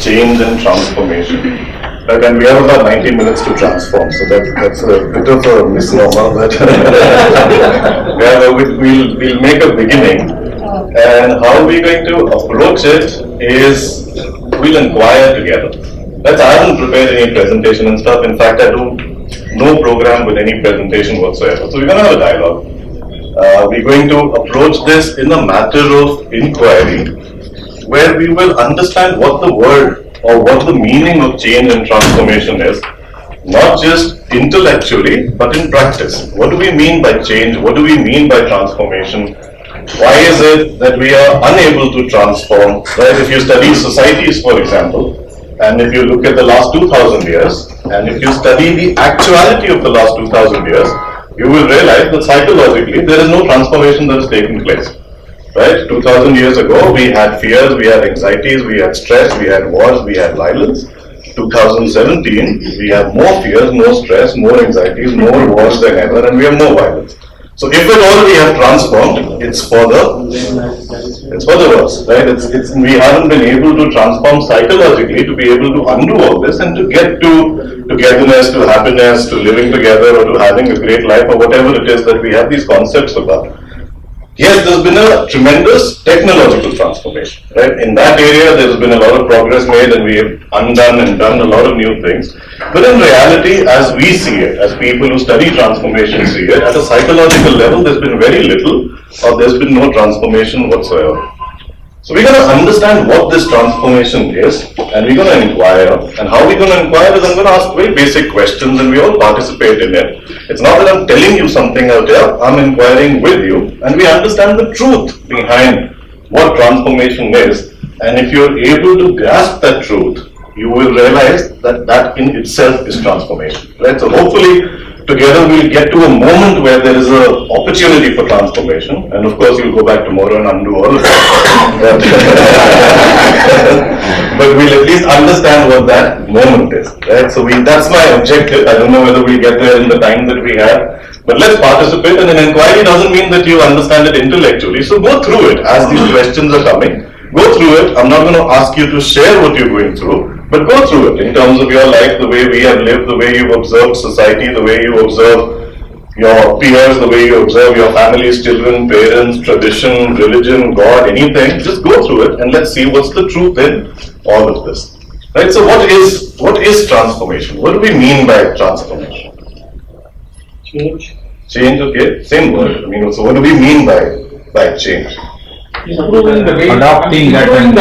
Change and transformation. And we have about 90 minutes to transform, so that's a bit of a misnomer. But we'll make a beginning, and how we're going to approach it is we'll inquire together. I haven't prepared any presentation and stuff. In fact, I do no program with any presentation whatsoever. So we're going to have a dialogue. We're going to approach this in a matter of inquiry, where we will understand what the word or what the meaning of change and transformation is, not just intellectually, but in practice. What do we mean by change? What do we mean by transformation? Why is it that we are unable to transform? Right? If you study societies, for example, and if you look at the last 2000 years, and if you study the actuality of the last 2000 years, you will realize that psychologically there is no transformation that has taken place. Right? 2000 years ago, we had fears, we had anxieties, we had stress, we had wars, we had violence. 2017, we have more fears, more stress, more anxieties, more wars than ever, and we have more violence. So if at all we have transformed, it's for the worse, right? We haven't been able to transform psychologically to be able to undo all this and to get to togetherness, to happiness, to living together, or to having a great life, or whatever it is that we have these concepts about. Yes, there's been a tremendous technological transformation, right? In that area, there's been a lot of progress made, and we have undone and done a lot of new things. But in reality, as we see it, as people who study transformation see it, at a psychological level, there's been very little, or there's been no transformation whatsoever. So we're going to understand what this transformation is, and we're going to inquire. And how we're going to inquire is I'm going to ask very basic questions, and we all participate in it. It's not that I'm telling you something out there, I'm inquiring with you, and we understand the truth behind what transformation is. And if you're able to grasp that truth, you will realize that that in itself is transformation. Right? So hopefully, together we'll get to a moment where there is an opportunity for transformation, and of course you'll go back tomorrow and undo all of that. But we'll at least understand what that moment is, right? So that's my objective. I don't know whether we'll get there in the time that we have, but let's participate. And an inquiry doesn't mean that you understand it intellectually, so go through it as these questions are coming. Go through it. I'm not going to ask you to share what you're going through, but go through it in terms of your life, the way we have lived, the way you've observed society, the way you observe your peers, the way you observe your families, children, parents, tradition, religion, God, anything. Just go through it and let's see what's the truth in all of this. Right? So what is transformation? What do we mean by transformation? Change. Change, okay. Same word. So what do we mean by change? Improving the way, Adopting that improving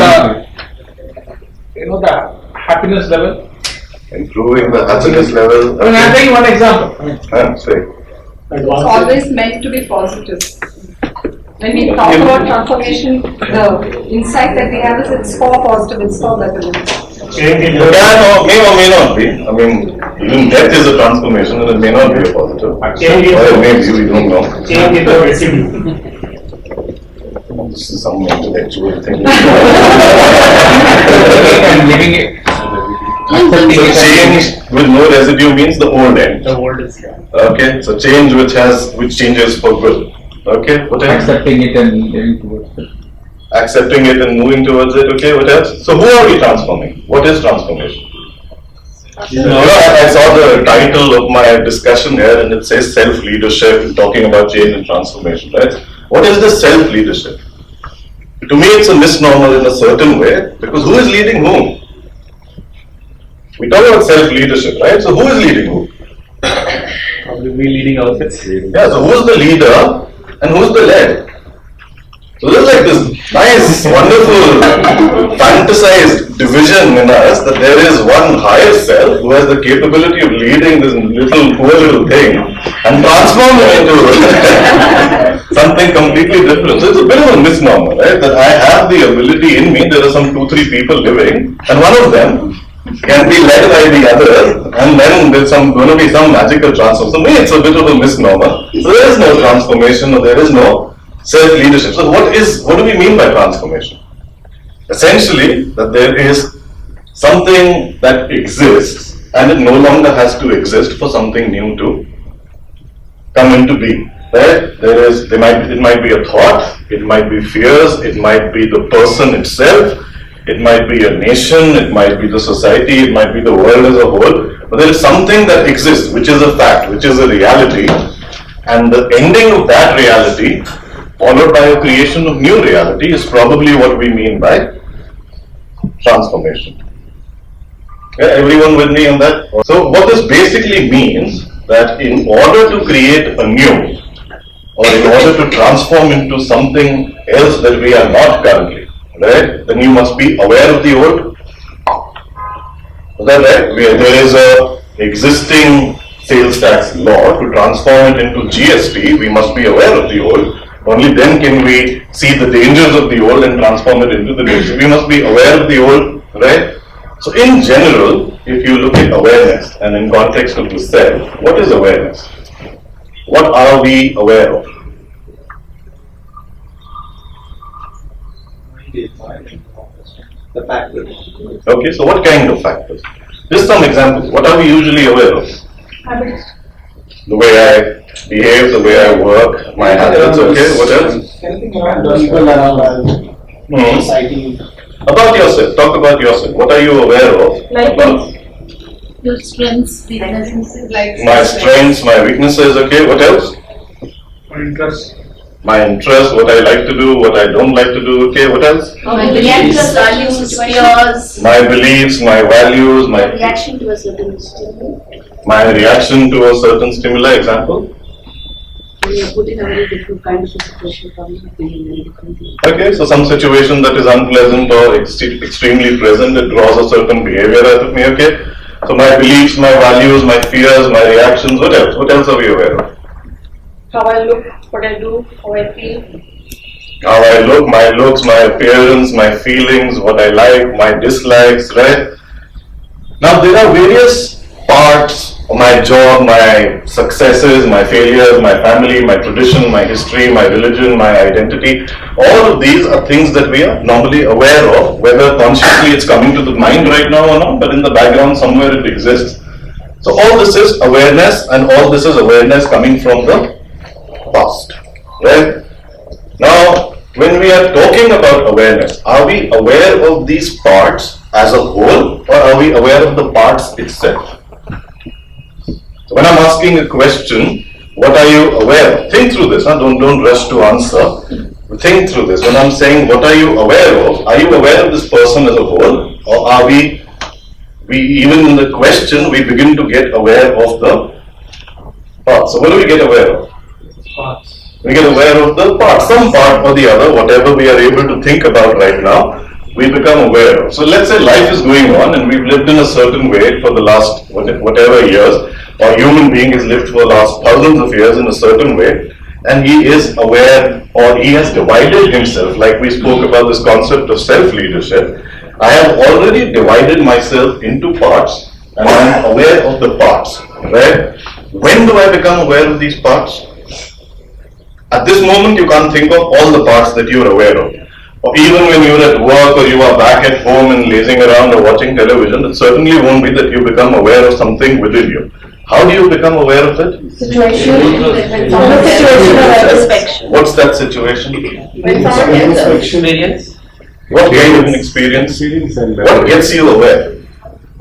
the happiness level. Improving the happiness level. I'll tell you one example. Say. It's always meant to be positive. When we talk about transformation, the insight that we have is it's for positive, it's for better. May or may not be. Even death is a transformation, and it may not be a positive. Or it may be, we don't know. Change in the residue. This is some intellectual thing. Living it. So change with no residue means the old end. The world is gone. Okay, so change which changes for good. Okay, what else? Accepting it and living towards it. Accepting it and moving towards it. Okay, what else? So who are we transforming? What is transformation? I saw the title of my discussion here, and it says self-leadership, talking about change and transformation, right? What is the self-leadership? To me, it's a misnomer in a certain way, because who is leading whom? We talk about self-leadership, right? So who is leading who? Probably we leading ourselves. Yeah, so who's the leader and who's the led? So there's like this nice, wonderful, fantasized division in us that there is one higher self who has the capability of leading this poor little thing and transform it into something completely different. So it's a bit of a misnomer, right? That I have the ability in me, there are some 2-3 people living, and one of them can be led by the other, and then there's going to be some magical transformation. So me, it's a bit of a misnomer. So there is no transformation, or there is no self-leadership. So what do we mean by transformation? Essentially, that there is something that exists, and it no longer has to exist for something new to come into being. Right? It might be a thought, it might be fears, it might be the person itself, it might be a nation, it might be the society, it might be the world as a whole, but there is something that exists, which is a fact, which is a reality, and the ending of that reality, followed by a creation of new reality, is probably what we mean by transformation. Yeah, everyone with me on that? So what this basically means, that in order to create a new, or in order to transform into something else that we are not currently, right, then you must be aware of the old. Is that right? There is a existing sales tax law. To transform it into GST, we must be aware of the old. Only then can we see the dangers of the old and transform it into the new. So we must be aware of the old, right? So in general, if you look at awareness and in context of the self, what is awareness? What are we aware of? The factors. Okay, so what kind of factors? Just some examples. What are we usually aware of? Habits. The way I behave, the way I work, my habits, okay, what else? Anything around people around society. About yourself, talk about yourself. What are you aware of? Like About Your strengths, weaknesses. Like my strengths, my weaknesses, okay, what else? My interest. My interests, what I like to do, what I don't like to do, okay, what else? My beliefs, values, fears. My beliefs, my values, Your my reaction to a certain stimulus. my reaction to a certain stimuli, example. When you are put in a very different kind of a situation from you, feeling very differently. Okay, so some situation that is unpleasant or extremely present, it draws a certain behavior out of me, okay? So my beliefs, my values, my fears, my reactions, what else? What else are we aware of? how I look, what I do, how I feel. How I look, my looks, my appearance, my feelings, what I like, my dislikes, right? Now there are various parts of my job, my successes, my failures, my family, my tradition, my history, my religion, my identity. All of these are things that we are normally aware of, whether consciously it's coming to the mind right now or not, but in the background somewhere it exists. So all this is awareness, and all this is awareness coming from the past, right? Now, when we are talking about awareness, are we aware of these parts as a whole, or are we aware of the parts itself? So when I'm asking a question, what are you aware of? Think through this, huh? Don't rush to answer. Think through this. When I'm saying what are you aware of, are you aware of this person as a whole, or are we even in the question, we begin to get aware of the parts. So what do we get aware of? We get aware of the part, some part or the other, whatever we are able to think about right now, we become aware of. So let's say life is going on and we've lived in a certain way for the last whatever years, or human being has lived for the last thousands of years in a certain way, and he is aware, or he has divided himself, like we spoke about this concept of self-leadership. I have already divided myself into parts, and I am aware of the parts, right? When do I become aware of these parts? At this moment, you can't think of all the parts that you are aware of. Or even when you're at work or you are back at home and lazing around or watching television, it certainly won't be that you become aware of something within you. How do you become aware of it? Situation. What's that situation? When someone gets us. Experience. What kind of an experience? What gets you aware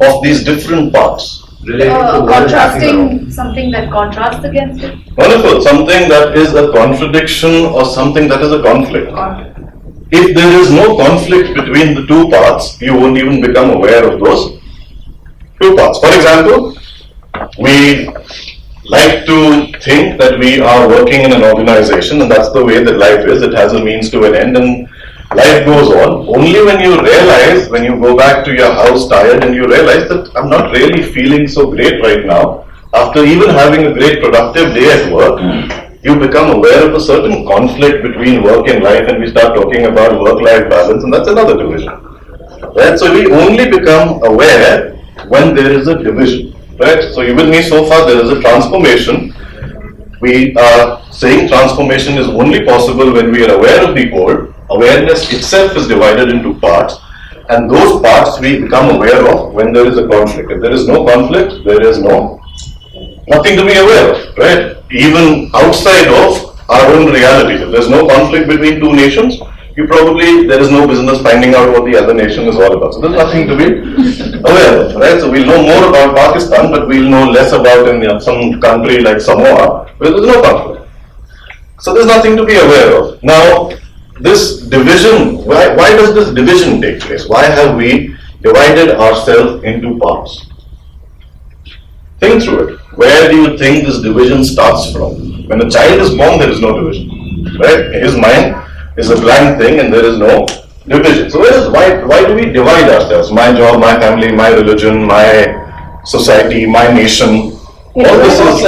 of these different parts? Contrasting something that contrasts against it. Wonderful. Something that is a contradiction or something that is a conflict. If there is no conflict between the two parts, you won't even become aware of those two parts. For example, we like to think that we are working in an organization, and that's the way that life is. It has a means to an end, and life goes on. Only when you realize, when you go back to your house tired and you realize that I'm not really feeling so great right now, after even having a great productive day at work, you become aware of a certain conflict between work and life, and we start talking about work-life balance, and that's another division. Right? So we only become aware when there is a division. Right? So you with me so far, there is a transformation. We are saying transformation is only possible when we are aware of the old. Awareness itself is divided into parts, and those parts we become aware of when there is a conflict. If there is no conflict, there is nothing to be aware of, right? Even outside of our own reality. If there's no conflict between two nations, there is no business finding out what the other nation is all about. So there's nothing to be aware of, right? So we'll know more about Pakistan, but we'll know less about some country like Samoa, where there's no conflict. So there's nothing to be aware of. Now, this division, why does this division take place? Why have we divided ourselves into parts? Think through it. Where do you think this division starts from? When a child is born, there is no division, right? His mind is a blank thing and there is no division. So why do we divide ourselves? My job, my family, my religion, my society, my nation. All this is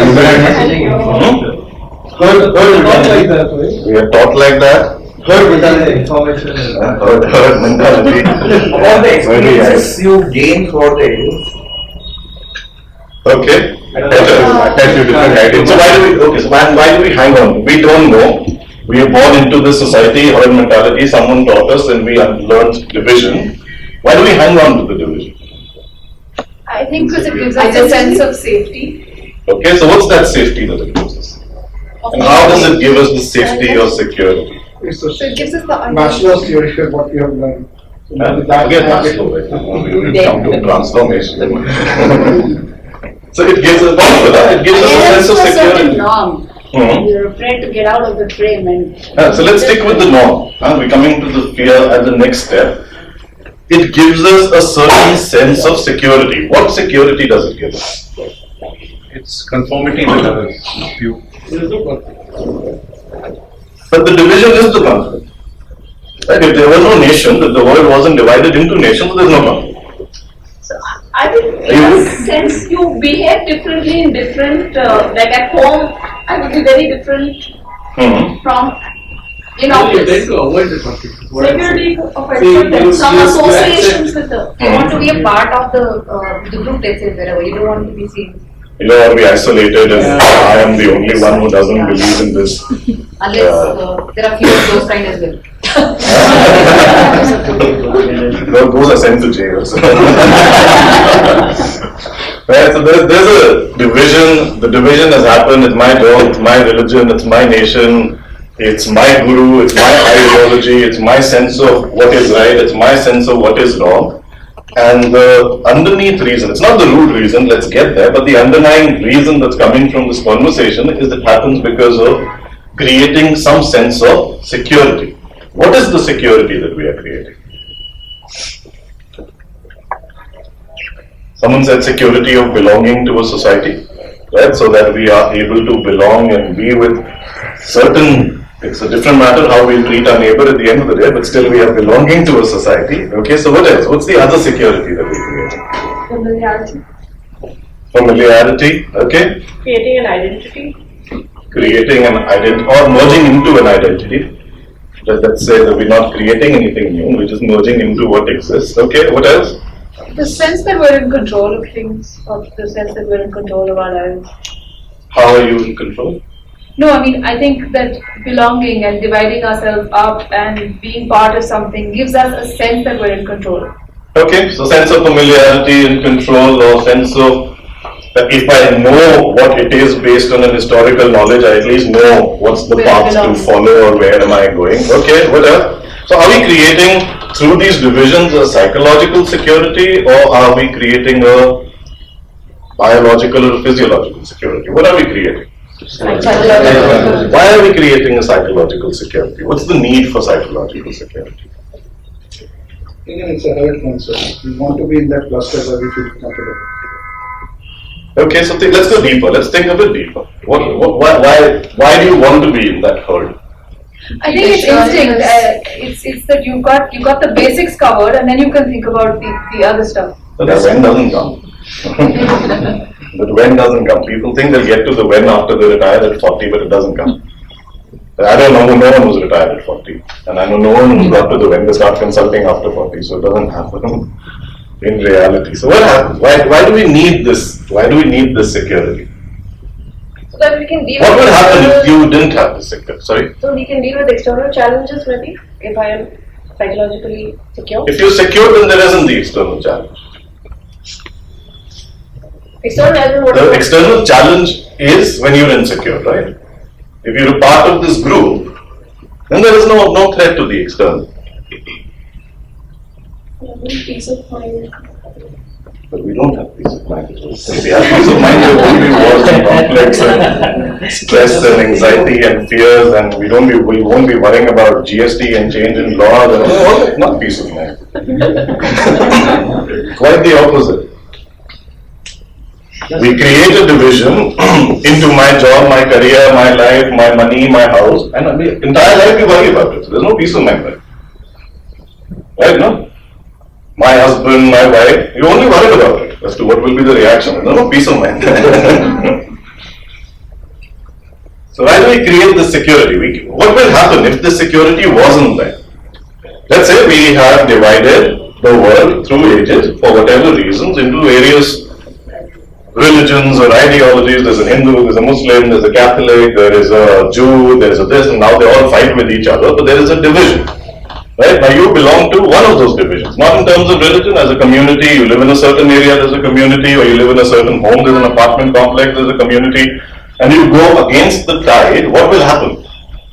we are taught like that. Herd information. Herd mentality. All the experiences you gain throughout the years. Okay. Attach you different ideas. So why do we hang on? We don't know. We are born into this society, herd mentality. Someone taught us, and we learned division. Why do we hang on to the division? I think because it gives us a sense of safety. Okay. So what's that safety that it gives us? And how does it give us the safety or security? So it gives us the Maslow's theory of what we have learned. So maybe Forget that- Maslow, right? We will come to transformation. So it gives us it gives us a sense of security. norm. Mhm. You're afraid to get out of the frame and. So let's stick with the norm. We're coming to the fear at the next step. It gives us a certain sense of security. What security does it give us? It's conformity with others. You. But the division is the conflict. Right? If there was no nation, if the world wasn't divided into nations, there's no conflict. I think in a sense you behave differently in different, like at home, I would be very different from in office. to avoid the conflict. Security of you- some you- associations with the. You want to be a part of the group, let's say, wherever. You don't want to be seen. You don't want to be isolated and I am the only one who doesn't believe in this. Unless there are few of those kind as well. No, those are sent to jail. Right, so there's a division. The division has happened. It's my job, it's my religion, it's my nation, it's my guru, it's my ideology, it's my sense of what is right, it's my sense of what is wrong. And the underneath reason, it's not the root reason, let's get there, but the underlying reason that's coming from this conversation is it happens because of creating some sense of security. What is the security that we are creating? Someone said security of belonging to a society, right? So that we are able to belong and be with certain. It's a different matter how we treat our neighbor at the end of the day, but still we are belonging to a society. Okay, so what else? What's the other security that we create? Familiarity. Familiarity, okay? Creating an identity. Creating an identity or merging into an identity. Let's say that we're not creating anything new, we're just merging into what exists. Okay, what else? The sense that we're in control of things, or the sense that we're in control of our lives. How are you in control? No, I mean, I think that belonging and dividing ourselves up and being part of something gives us a sense that we're in control. Okay, so sense of familiarity and control, or sense of that if I know what it is based on an historical knowledge, I at least know what's the Where path it to belongs. follow or where am I going. Okay, what else? So are we creating through these divisions a psychological security, or are we creating a biological or physiological security? What are we creating? Psychological. Why are we creating a psychological security? What's the need for psychological security? Again, it's a herd concept. We want to be in that cluster where we feel comfortable. Okay, so let's go deeper. Let's think a bit deeper. Why do you want to be in that herd? I think it's instinct. It's that you got the basics covered, and then you can think about the other stuff. So the when doesn't come. But when doesn't come. People think they'll get to the when after they retire at 40, but it doesn't come. I don't know no one who's retired at 40. And I know no one who's got to the when they start consulting after 40, so it doesn't happen in reality. So what happens? Why do we need this? Why do we need this security? So that we can deal What with would happen if external- you didn't have this security? Sorry? So we can deal with external challenges maybe, if I am psychologically secure. If you're secure, then there isn't the external challenge. External as in what? The external challenge is when you're insecure, right? If you're a part of this group, then there is no threat to the external. Peace of mind. But we don't have peace of mind. If we have peace of mind, there won't be wars and conflicts and stress and anxiety and fears, and we won't be worrying about GST and change in laws and all that. Not peace of mind. Quite the opposite. We create a division into my job, my career, my life, my money, my house, and the entire life we worry about it. So there's no peace of mind, right? Right, no? My husband, my wife, you only worried about it as to what will be the reaction. There's no peace of mind. So why do we create this security? What will happen if the security wasn't there? Let's say we have divided the world through ages for whatever reasons into various religions or ideologies. There's a Hindu, there's a Muslim, there's a Catholic, there is a Jew, there is a this, and now they all fight with each other, but there is a division. Right? Now you belong to one of those divisions, not in terms of religion. As a community, you live in a certain area, there's a community, or you live in a certain home, there's an apartment complex, there's a community, and you go against the tide. What will happen?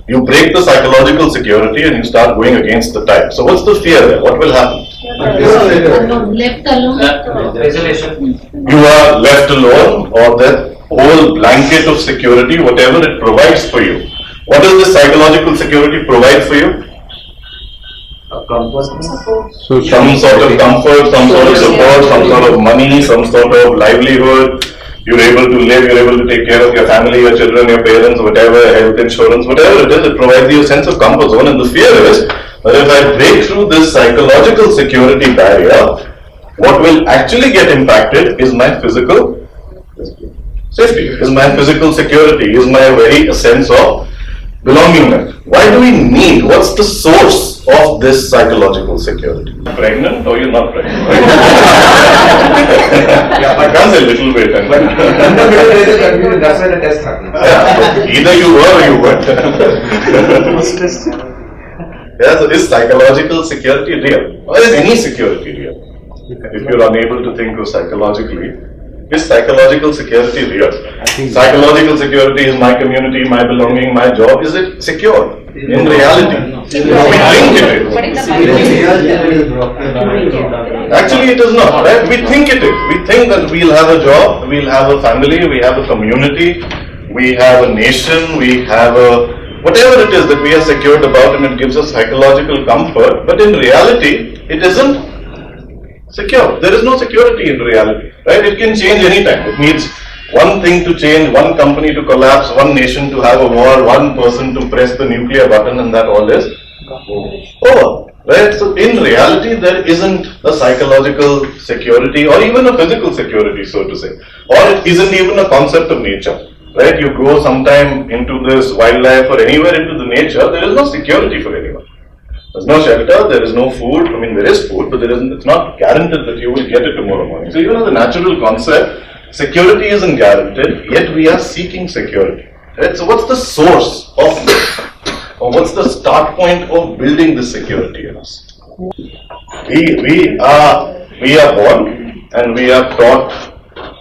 You break the psychological security and you start going against the tide. So what's the fear there? What will happen? Left alone. Isolation. You are left alone, or that whole blanket of security, whatever it provides for you. What does this psychological security provide for you? Some sort of comfort, some sort of support, some sort of money, some sort of livelihood. You're able to live, you're able to take care of your family, your children, your parents, whatever, health insurance, whatever it is, it provides you a sense of comfort zone. And the fear is that if I break through this psychological security barrier, what will actually get impacted is my physical safety, is my physical security, is my very sense of belongingness. Why do we need? What's the source of this psychological security? Pregnant or you're not pregnant? Right? I can't say little bit. And That's why the test happens. either you were or you weren't. Yeah, so is psychological security real? Or is any security real? If you're unable to think of psychologically, is psychological security real? Psychological security is my community, my belonging, my job. Is it secure? In reality, we think it is. Actually, it is not, right? We think it is. We think that we'll have a job, we'll have a family, we have a community, we have a nation, we have a whatever it is that we are secured about, and it gives us psychological comfort. But in reality, it isn't secure. There is no security in reality, right? It can change anytime. It needs one thing to change, one company to collapse, one nation to have a war, one person to press the nuclear button, and that all is over, right? So in reality, there isn't a psychological security or even a physical security, so to say, or it isn't even a concept of nature, right? You go sometime into this wildlife or anywhere into the nature, there is no security for anyone. There's no shelter, there is no food. I mean, there is food, but it's not guaranteed that you will get it tomorrow morning. So even as a natural concept, security isn't guaranteed, yet we are seeking security. Right? So what's the source of this? Or what's the start point of building this security in us? We are born and we are taught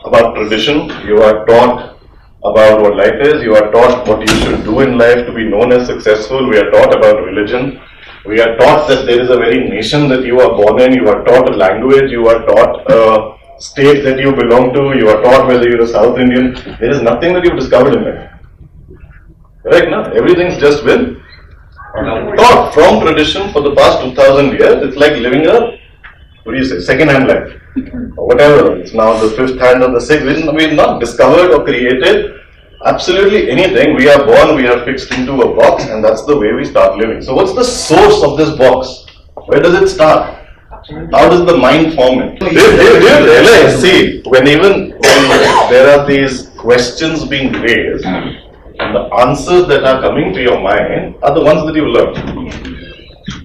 about tradition, you are taught about what life is, you are taught what you should do in life to be known as successful, we are taught about religion. We are taught that there is a very nation that you are born in, you are taught a language, you are taught a state that you belong to, you are taught whether you're a South Indian. There is nothing that you've discovered in life. Correct, no? Everything's just been taught from tradition for the past 2000 years. It's like living a, second-hand life. Or whatever, it's now the fifth hand or the sixth. We've not discovered or created absolutely anything. We are born, we are fixed into a box, and that's the way we start living. So what's the source of this box? Where does it start? How does the mind form it? Do you realize, see, when there are these questions being raised, and the answers that are coming to your mind are the ones that you learn.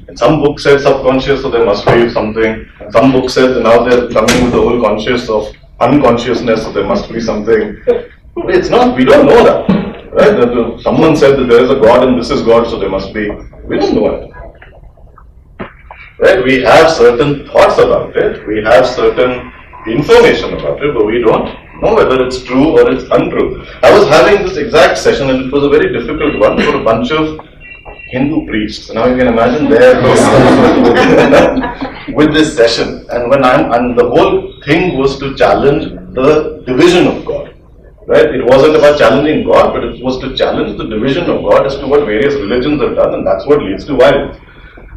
And some books said subconscious, so there must be something. Some books said now they're coming with the whole conscious of unconsciousness, so there must be something. It's not, we don't know that. Right? That someone said that there is a God and this is God, so there must be. We don't know it. Right? We have certain thoughts about it, we have certain information about it, but we don't know whether it's true or it's untrue. I was having this exact session and it was a very difficult one for a bunch of Hindu priests. Now you can imagine their with this session. And the whole thing was to challenge the division of God. Right? It wasn't about challenging God, but it was to challenge the division of God as to what various religions have done, and that's what leads to violence.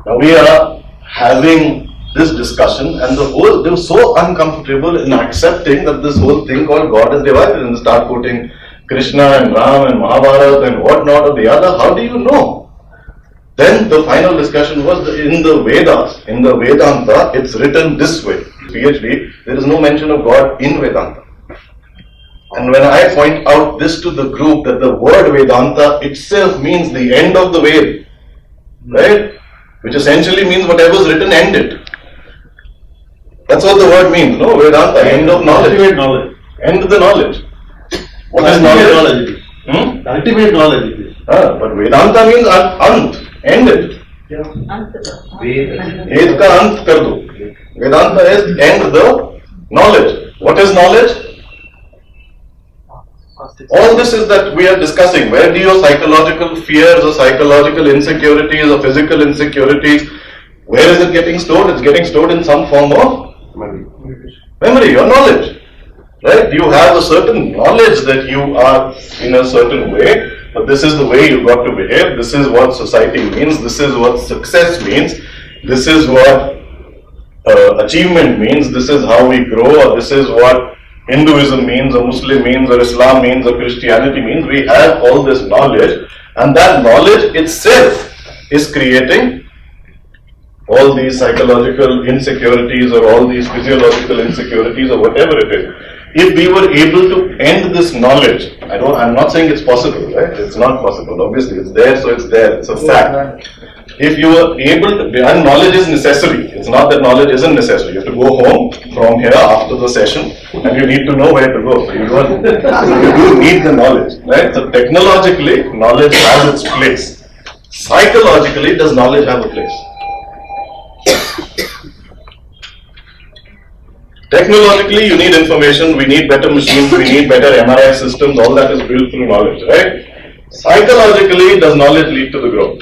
Now we are having this discussion, and they were so uncomfortable in accepting that this whole thing called God is divided, and they start quoting Krishna and Ram and Mahabharata and whatnot or the other. How do you know? Then the final discussion was in the Vedas, in the Vedanta, it's written this way. PhD, there is no mention of God in Vedanta. And when I point out this to the group that the word Vedanta itself means the end of the Ved, right? Which essentially means whatever is written, end it. That's what the word means, no? Vedanta, end of knowledge. Ultimate knowledge. End the knowledge. What is knowledge? Ultimate knowledge it is. But Vedanta means ant, end it. Ved ka ant kar do. Vedanta is end the knowledge. What is knowledge? All this is that we are discussing. Where do your psychological fears or psychological insecurities or physical insecurities, where is it getting stored? It's getting stored in some form of memory or knowledge. Right? You have a certain knowledge that you are in a certain way, but this is the way you've got to behave. This is what society means. This is what success means. This is what achievement means. This is how we grow, or this is what Hinduism means, or Muslim means, or Islam means, or Christianity means. We have all this knowledge, and that knowledge itself is creating all these psychological insecurities or all these physiological insecurities or whatever it is. If we were able to end this knowledge, I'm not saying it's possible, right? It's not possible. Obviously, it's there, so it's there. It's a fact. If you were able to, and knowledge is necessary. It's not that knowledge isn't necessary. You have to go home from here after the session, and you need to know where to go. So you do need the knowledge, right? So technologically, knowledge has its place. Psychologically, does knowledge have a place? Technologically, you need information, we need better machines, we need better MRI systems, all that is built through knowledge, right? Psychologically, does knowledge lead to the growth?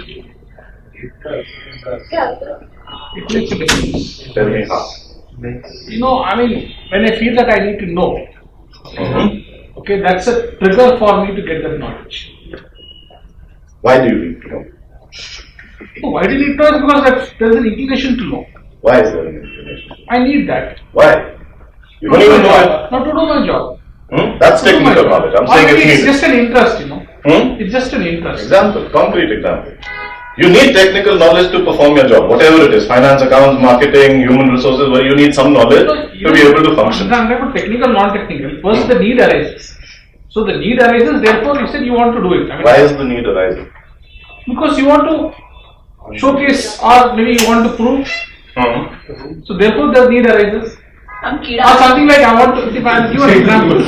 Tell me how. When I feel that I need to know, okay, that's a trigger for me to get that knowledge. Why do you need to know? Why do you need to know? Because there's an inclination to know. Why is there an inclination? I need that. Why? You don't even know it. Not to do my job. That's technical knowledge. I'm saying it's just an interest, It's just an interest. Example, concrete example. You need technical knowledge to perform your job, whatever it is, finance, accounts, marketing, human resources, where you need some knowledge to be able to function. I'm talking about technical, non-technical. First, the need arises. So the need arises, therefore you said you want to do it. Why is the need arising? Because you want to showcase, or maybe you want to prove. So therefore the need arises. Or something like I want to, if I give an example.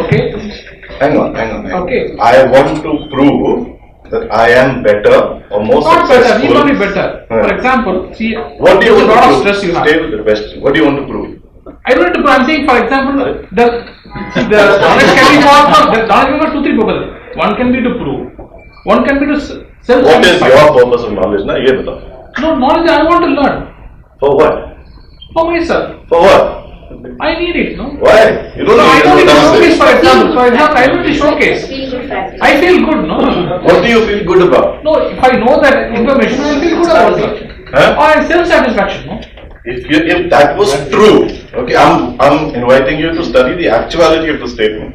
Okay? Hang on. Okay. I want to prove that I am better or more Not successful. better, you want to be better. For example, see, what do you want a lot to of prove? stress you have. Stay with the question. What do you want to prove? I don't need to prove. I'm saying, for example, the knowledge can be for knowledge for 2-3 purposes. One can be to prove. One can be to self. What is your purpose of knowledge? Na, ye batao. No, knowledge I want to learn. For what? For myself. For what? I need it, no? Why? You don't I don't need to showcase, know. for example. I don't need to showcase. I feel good, no? What do you feel good about? No, if I know that information, I feel good about it. Or self-satisfaction, no? If that was true, okay, I'm inviting you to study the actuality of the statement.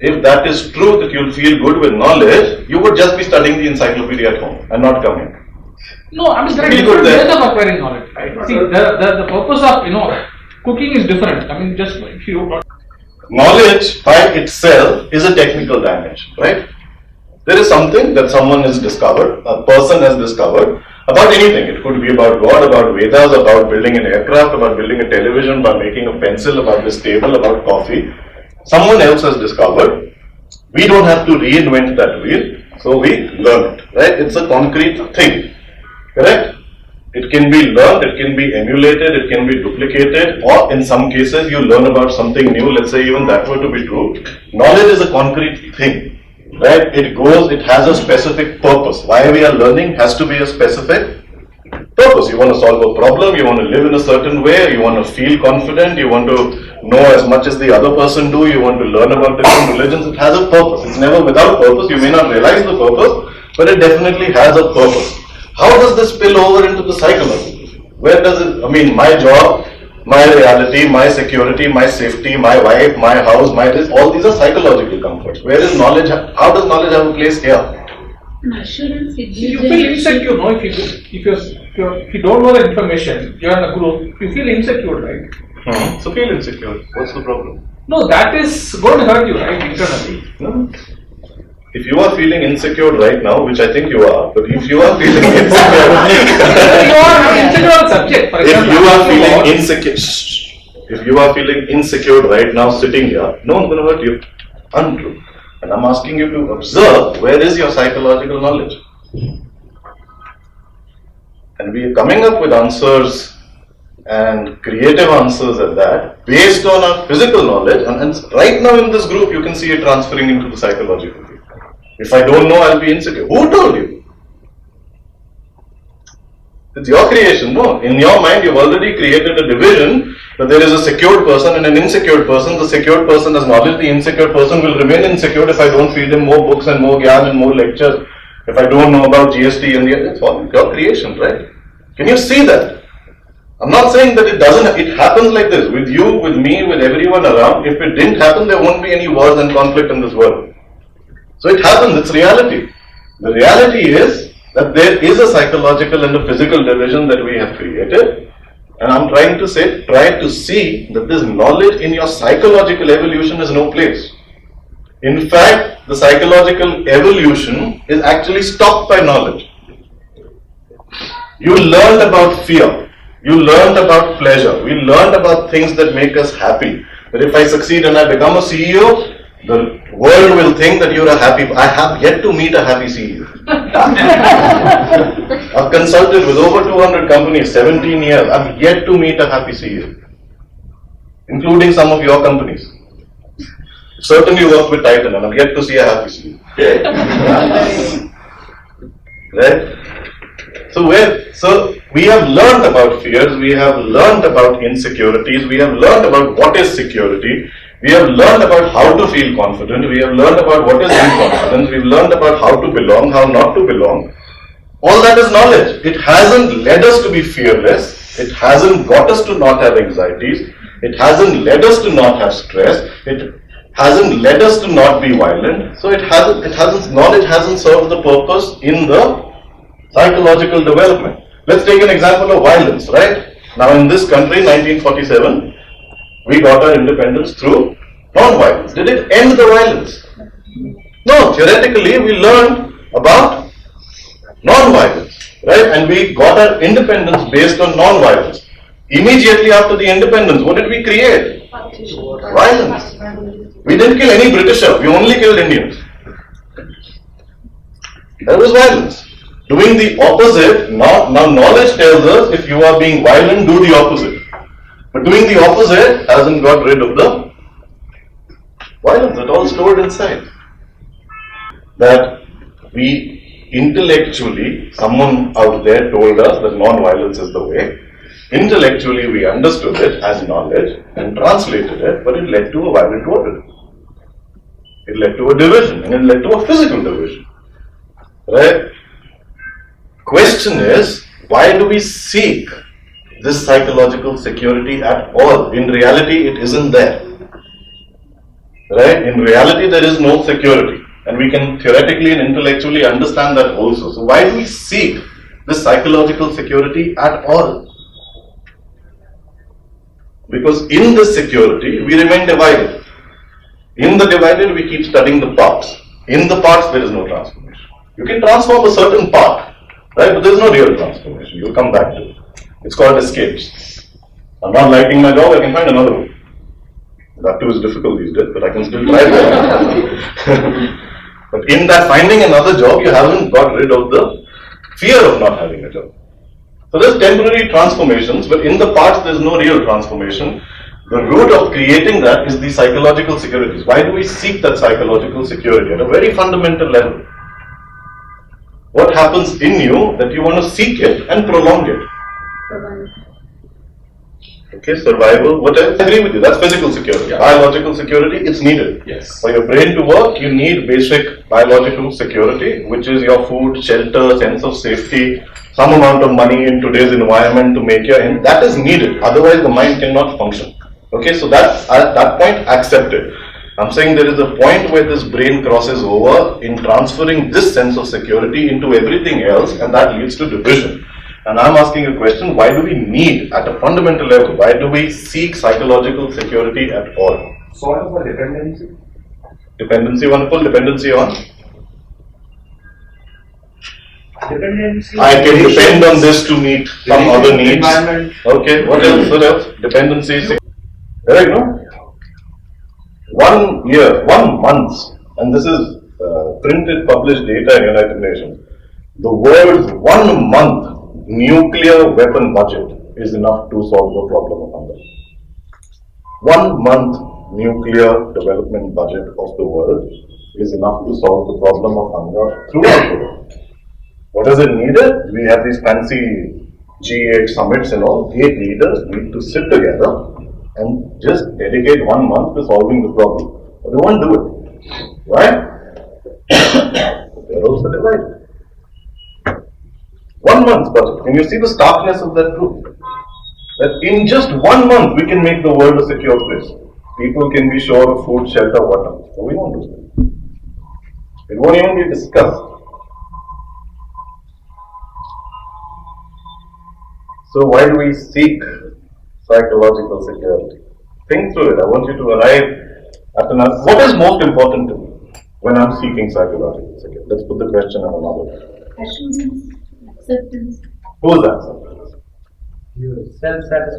If that is true, that you'll feel good with knowledge, you would just be studying the encyclopedia at home and not come here. No, I mean there are Feel good different there. ways of acquiring knowledge. Right? See, the purpose of cooking is different. I mean, just if you Knowledge by itself is a technical dimension, right? There is something that someone has discovered, a person has discovered about anything. It could be about God, about Vedas, about building an aircraft, about building a television, about making a pencil, about this table, about coffee. Someone else has discovered. We don't have to reinvent that wheel, so we learn it, right? It's a concrete thing, correct? It can be learned, it can be emulated, it can be duplicated, or in some cases you learn about something new, let's say even that were to be true. Knowledge is a concrete thing. right? It has a specific purpose. Why we are learning has to be a specific purpose. You want to solve a problem, you want to live in a certain way, you want to feel confident, you want to know as much as the other person do, you want to learn about different religions. It has a purpose. It's never without purpose. You may not realize the purpose, but it definitely has a purpose. How does this spill over into the psychology? Where does it, I mean, my job, my reality, my security, my safety, my wife, my house, my this, all these are psychological comforts. Where is knowledge, how does knowledge have a place here? Assurance, You feel insecure, no? If you don't know the information, you're in a group, you feel insecure, right? So feel insecure. What's the problem? No, that is going to hurt you, right, internally. No. If you are feeling insecure right now, which I think you are, but if you are feeling insecure, you are insecure on subject. For example, if you are feeling insecure right now sitting here, no one's going to hurt you. Untrue. And I'm asking you to observe, where is your psychological knowledge? And we are coming up with answers and creative answers at that based on our physical knowledge, and right now in this group you can see it transferring into the psychological. If I don't know, I'll be insecure. Who told you? It's your creation, no? In your mind, you've already created a division that there is a secured person and an insecure person. The secured person has knowledge, the insecure person will remain insecure if I don't feed him more books and more gyan and more lectures. If I don't know about GST and it's all your creation, right? Can you see that? I'm not saying that it doesn't, it happens like this, with you, with me, with everyone around. If it didn't happen, there won't be any wars and conflict in this world. So it happens, it's reality. The reality is that there is a psychological and a physical division that we have created. And I'm trying to say, try to see that this knowledge in your psychological evolution has no place. In fact, the psychological evolution is actually stopped by knowledge. You learned about fear. You learned about pleasure. We learned about things that make us happy. That if I succeed and I become a CEO, the world will think that you're a happy. I have yet to meet a happy CEO. I've consulted with over 200 companies, 17 years. I've yet to meet a happy CEO, including some of your companies. Certainly worked with Titan, and I've yet to see a happy CEO. Right? So we have learned about fears, we have learned about insecurities, we have learned about what is security, we have learned about how to feel confident, we have learned about what is inconfidence, we've learned about how to belong, how not to belong. All that is knowledge. It hasn't led us to be fearless, it hasn't got us to not have anxieties, it hasn't led us to not have stress, it hasn't led us to not be violent. So knowledge hasn't served the purpose in the psychological development. Let's take an example of violence, right? Now in this country, 1947, we got our independence through non-violence. Did it end the violence? No, theoretically we learned about non-violence, right? And we got our independence based on non-violence. Immediately after the independence, what did we create? Violence. We didn't kill any Britisher, we only killed Indians. That was violence. Doing the opposite, now knowledge tells us if you are being violent, do the opposite. But doing the opposite hasn't got rid of the violence, it's all stored inside. That we intellectually, someone out there told us that non-violence is the way. Intellectually we understood it as knowledge and translated it, but it led to a violent order. It led to a division, and it led to a physical division. Right? Question is, why do we seek this psychological security at all? In reality, it isn't there. Right? In reality, there is no security. And we can theoretically and intellectually understand that also. So why do we seek this psychological security at all? Because in this security, we remain divided. In the divided, we keep studying the parts. In the parts, there is no transformation. You can transform a certain part, right? But there is no real transformation. You'll come back to it. It's called escapes. I'm not liking my job, I can find another one. That too is difficult these days, but I can still try that. But in that finding another job, you haven't got rid of the fear of not having a job. So there's temporary transformations, but in the parts there's no real transformation. The root of creating that is the psychological securities. Why do we seek that psychological security at a very fundamental level? What happens in you that you want to seek it and prolong it? Okay, survival, what else? I agree with you, that's physical security. Yeah. Biological security, it's needed. Yes. For your brain to work, you need basic biological security, which is your food, shelter, sense of safety, some amount of money in today's environment to make your end. That is needed, otherwise the mind cannot function. Okay, so that at that point, accepted. I'm saying there is a point where this brain crosses over in transferring this sense of security into everything else, and that leads to division. And I'm asking a question, why do we need, at a fundamental level, why do we seek psychological security at all? Sort of a dependency. Dependency, wonderful, dependency on? Dependency. I can depend on this to meet some other needs. Environment. Okay, what else? What else? Dependency. Correct, no? 1 year, 1 month, and this is printed, published data in United Nations. The world's 1 month nuclear weapon budget is enough to solve the problem of hunger. 1 month nuclear development budget of the world is enough to solve the problem of hunger throughout the world. What is it needed? We have these fancy G8 summits and all. 8 leaders need to sit together and just dedicate 1 month to solving the problem. But they won't do it. Why? They're also divided. 1 month budget. Can you see the starkness of that truth? That in just 1 month we can make the world a secure place. People can be sure of food, shelter, water. So we won't do that. It won't even be discussed. So why do we seek psychological security? Think through it. I want you to arrive at an answer. What is most important to me when I'm seeking psychological security? Let's put the question in another way. Assurance, acceptance. Who's that?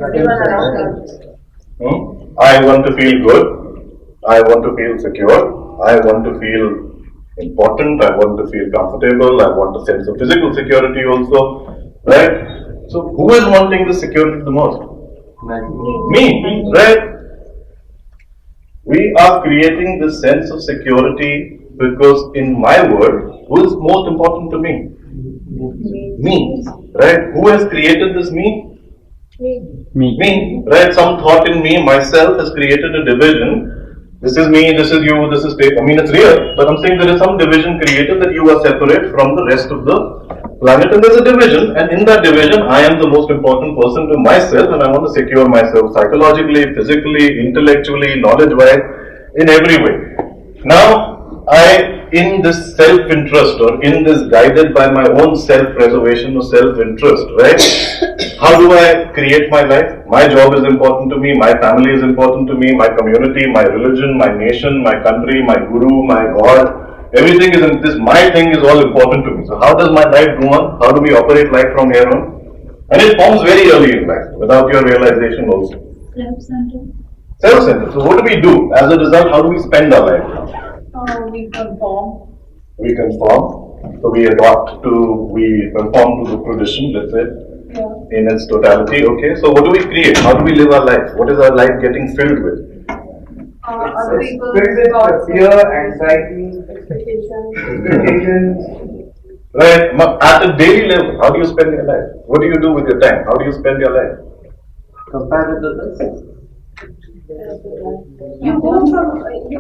Everyone around us. I want to feel good. I want to feel secure. I want to feel important. I want to feel comfortable. I want a sense of physical security also. Right? So who is wanting the security the most? Me, right? We are creating this sense of security because in my world, who is most important to me? Me, right? Who has created this me? Me, right? Some thought in me, myself, has created a division. This is me, this is you, this is I mean, it's real, but I'm saying there is some division created that you are separate from the rest of the planet, and there's a division, and in that division, I am the most important person to myself, and I want to secure myself psychologically, physically, intellectually, knowledge-wise, in every way. Now, in this self-interest, or in this guided by my own self-preservation or self-interest, right? How do I create my life? My job is important to me, my family is important to me, my community, my religion, my nation, my country, my guru, my God. Everything is in this, my thing is all important to me. So how does my life go on? How do we operate life from here on? And it forms very early in life, without your realization also. Self-centered. Self-centered. So what do we do? As a result, how do we spend our life? We conform. We conform. So we conform to the tradition, let's say, in its totality. Okay, so what do we create? How do we live our life? What is our life getting filled with? Other people's It's fear, anxiety, expectations. Right, at a daily level, how do you spend your life? What do you do with your time? How do you spend your life? Compare with others. You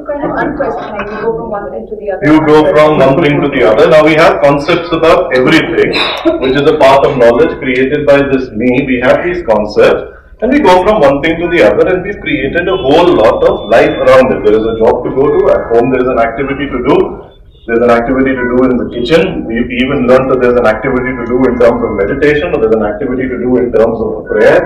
kind of unquestioning, you go from one thing to the other. You go from one thing to the other. Now we have concepts about everything, which is a part of knowledge created by this me. We have these concepts, and we go from one thing to the other, and we've created a whole lot of life around it. There is a job to go to, at home there is an activity to do, there's an activity to do in the kitchen. We've even learned that there's an activity to do in terms of meditation, or there's an activity to do in terms of prayer.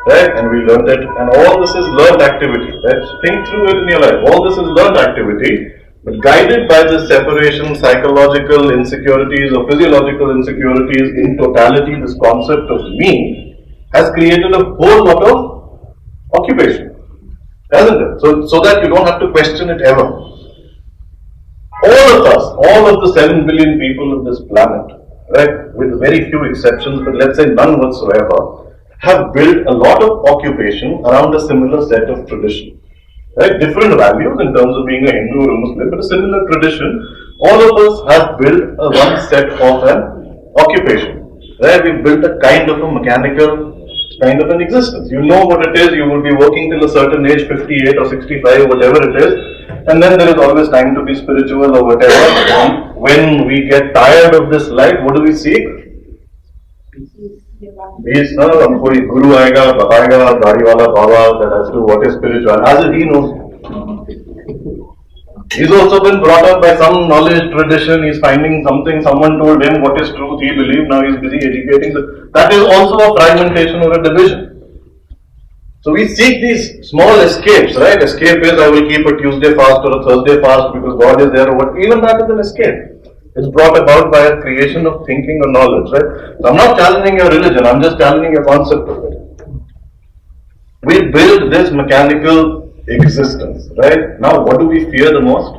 Right? And we learned it, and all this is learned activity. Right? Think through it in your life. All this is learned activity, but guided by this separation, psychological insecurities or physiological insecurities in totality, this concept of me has created a whole lot of occupation, hasn't it? So that you don't have to question it ever. All of us, all of the 7 billion people of this planet, right, with very few exceptions, but let's say none whatsoever, have built a lot of occupation around a similar set of tradition. Right? Different values in terms of being a Hindu or a Muslim, but a similar tradition. All of us have built a one set of an occupation. Right? We built a kind of a mechanical kind of an existence. You know what it is, you will be working till a certain age, 58 or 65, whatever it is, and then there is always time to be spiritual or whatever. And when we get tired of this life, what do we seek? Peace. No, koi guru aega, batayega, gaadi wala baba, that as to what is spiritual, as if he knows. He's also been brought up by some knowledge tradition, he's finding something, someone told him what is truth, he believed, now he's busy educating. So that is also a fragmentation or a division. So we seek these small escapes, right? Escape is I will keep a Tuesday fast or a Thursday fast because God is there or what. Even that is an escape. It's brought about by a creation of thinking or knowledge, right? So I'm not challenging your religion, I'm just challenging your concept of it. We build this mechanical existence, right? Now, what do we fear the most?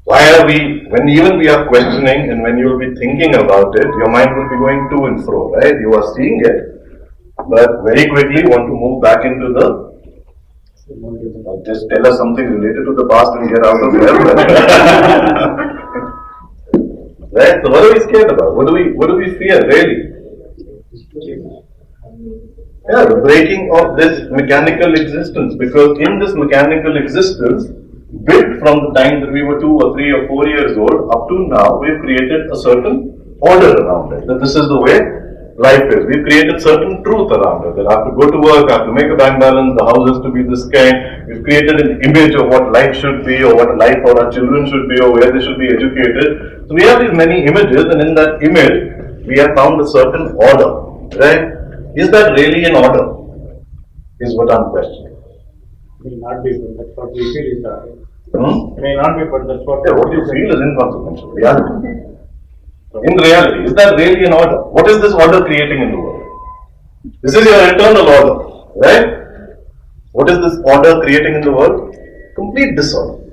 Why are we, when even we are questioning and when you will be thinking about it, your mind will be going to and fro, right? You are seeing it, but very quickly want to move back into the, just tell us something related to the past and get out of here. Right? So what are we scared about? What do we fear, really? Yeah, the breaking of this mechanical existence, because in this mechanical existence, built from the time that we were 2 or 3 or 4 years old up to now, we've created a certain order around it, that this is the way life is. We've created certain truth around it, that I have to go to work, I have to make a bank balance, the house has to be this kind. We've created an image of what life should be, or what life for our children should be, or where they should be educated. So we have these many images, and in that image, we have found a certain order, right? Is that really in order? Is what I'm questioning. May not be, but that's what we feel is that. May not be, but that's what. Yeah, what you feel is inconsequential. Reality. In reality, is that really in order? What is this order creating in the world? This is your internal order, right? What is this order creating in the world? Complete disorder.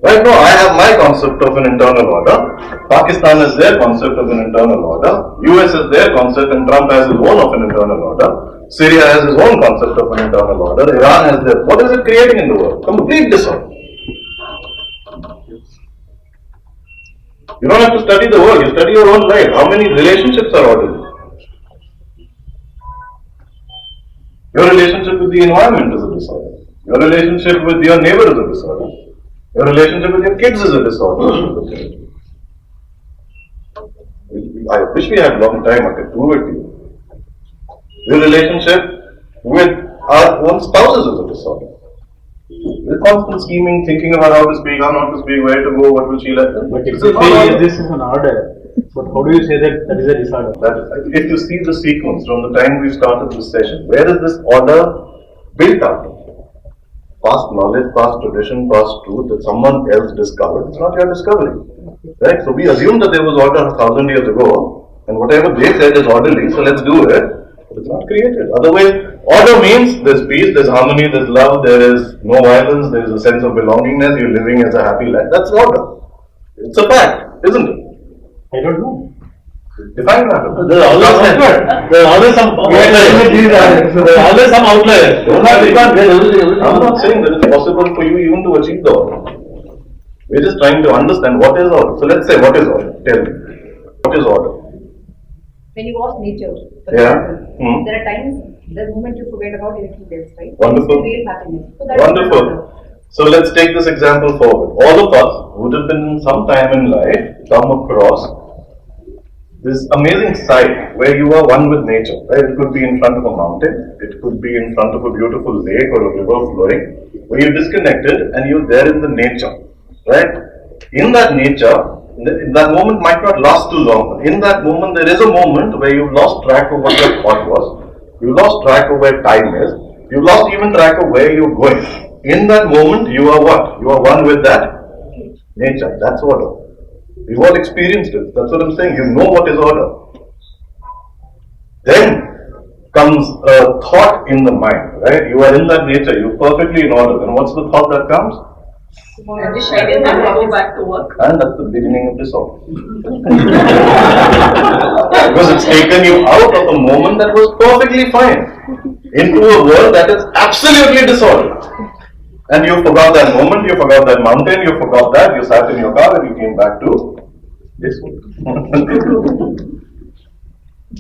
Right now, I have my concept of an internal order. Pakistan has their concept of an internal order. US has their concept, and Trump has his own of an internal order. Syria has his own concept of an internal order. Iran has their. What is it creating in the world? Complete disorder. You don't have to study the world, you study your own life. How many relationships are orderly? Your relationship with the environment is a disorder. Your relationship with your neighbor is a disorder. Your relationship with your kids is a disorder. I wish we had a long time, I could prove it to you. Your relationship with our own spouses is a disorder. We're constant scheming, thinking about how to speak, how not to speak, where to go, what will she let them. But if you say this is an order, but how do you say that is a disorder? If you see the sequence from the time we started this session, where is this order built out of? Past knowledge, past tradition, past truth that someone else discovered. It's not your discovery. Right? So we assume that there was order 1,000 years ago, and whatever they said is orderly, so let's do it. But it's not created. Otherwise, order means there's peace, there's harmony, there's love, there is no violence, there is a sense of belongingness, you're living as a happy life. That's order. It's a fact, isn't it? I don't know. Define that. There are always some outliers. I'm not saying that it's possible for you even to achieve the order. We're just trying to understand what is order. So let's say, what is order? Tell me. What is order? When you watch nature, for Yeah. example, there are times, the moment you forget about everything else, right? Wonderful. Real happiness. So that's Wonderful. So let's take this example forward. All of us would have been some time in life come across this amazing sight where you are one with nature, right? It could be in front of a mountain, it could be in front of a beautiful lake or a river flowing, where you're disconnected and you're there in the nature, right? In that nature, that moment might not last too long. In that moment, there is a moment where you've lost track of what your thought was, you've lost track of where time is, you've lost even track of where you're going. In that moment, you are what? You are one with that nature. That's order. We've all experienced it. That's what I'm saying. You know what is order. Then comes a thought in the mind, right? You are in that nature. You're perfectly in order. Then what's the thought that comes? I wish I didn't have to go back to work. And that's the beginning of disorder. Because it's taken you out of a moment that was perfectly fine into a world that is absolutely disordered. And you forgot that moment, you forgot that mountain, you forgot that, you sat in your car and you came back to this one.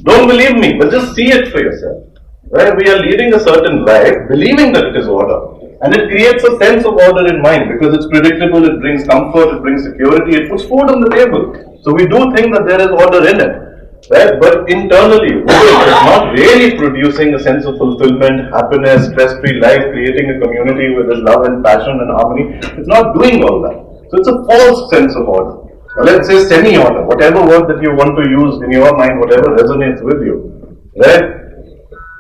Don't believe me, but just see it for yourself. Right? We are leading a certain life, believing that it is order. And it creates a sense of order in mind because it's predictable, it brings comfort, it brings security, it puts food on the table. So we do think that there is order in it. Right? But internally, it's not really producing a sense of fulfillment, happiness, stress-free life, creating a community where there's love and passion and harmony. It's not doing all that. So it's a false sense of order. Or let's say semi-order, whatever word that you want to use in your mind, whatever resonates with you. Right?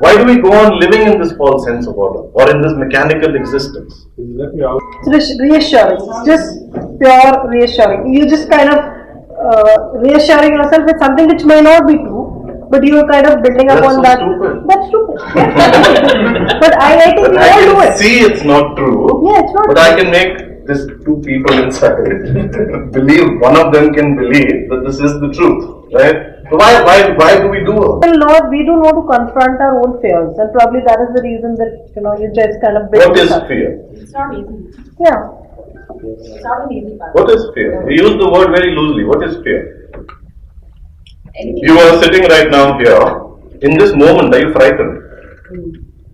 Why do we go on living in this false sense of order or in this mechanical existence? It's reassuring. It's just pure reassuring. You just kind of reassuring yourself with something which may not be true, but you are kind of building upon that. Stupid. That's stupid. But I think But we I all do can it. see it's not true. Yeah, it's not But true. I can make these two people inside believe, one of them can believe that this is the truth, right? So why do we do it? We do know to confront our own fears, and probably that is the reason that you just kind of build What is this up. fear? It's not easy. Yeah. It's not an easy part. What is fear? We use the word very loosely. What is fear? You are sitting right now here. In this moment, are you frightened?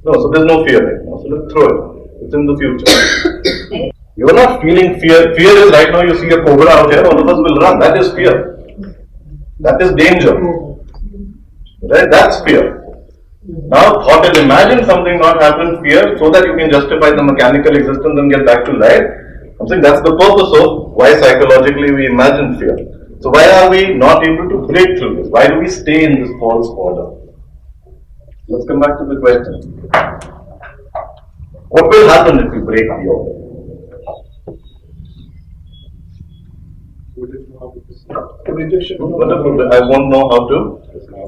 No, so there's no fear right now. So let's throw it. It's in the future. You are not feeling fear. Fear is right now you see a cobra out here, all of us will run. That is fear. That is danger. Right? That's fear. Now, thought is imagine something not happen, fear, so that you can justify the mechanical existence and get back to life. I'm saying that's the purpose of why psychologically we imagine fear. So why are we not able to break through this? Why do we stay in this false order? Let's come back to the question. What will happen if we break the order? I won't know how to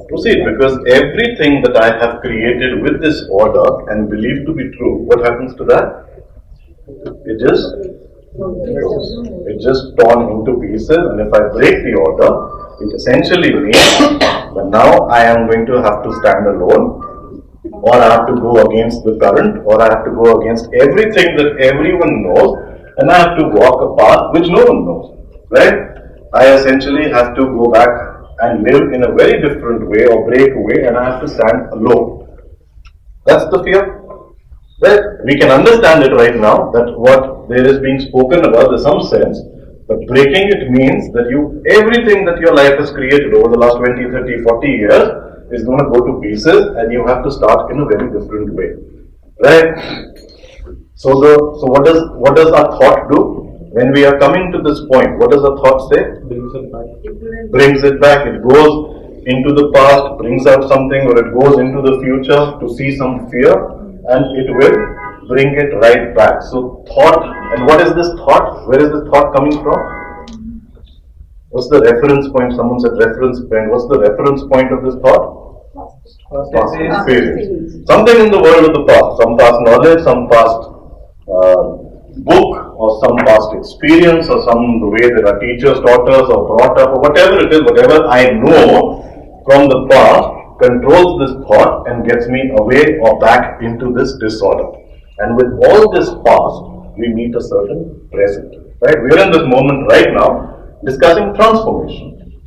proceed because everything that I have created with this order and believed to be true, what happens to that? It just torn into pieces, and if I break the order, it essentially means that now I am going to have to stand alone, or I have to go against the current, or I have to go against everything that everyone knows, and I have to walk a path which no one knows, right? I essentially have to go back and live in a very different way or break away, and I have to stand alone. That's the fear. Right? We can understand it right now that what there is being spoken about is some sense, but breaking it means that everything that your life has created over the last 20, 30, 40 years is going to go to pieces, and you have to start in a very different way. Right? So what does our thought do? When we are coming to this point, what does the thought say? Brings it back. It goes into the past, brings out something, or it goes into the future to see some fear, and it will bring it right back. So thought, and what is this thought? Where is this thought coming from? What's the reference point? Someone said reference point. What's the reference point of this thought? Past experience. Something in the world of the past. Some past knowledge, some past book, or some past experience, or the way that our teachers taught us or brought up, or whatever it is, whatever I know from the past controls this thought and gets me away or back into this disorder. And with all this past, we meet a certain present. Right? We are in this moment right now discussing transformation.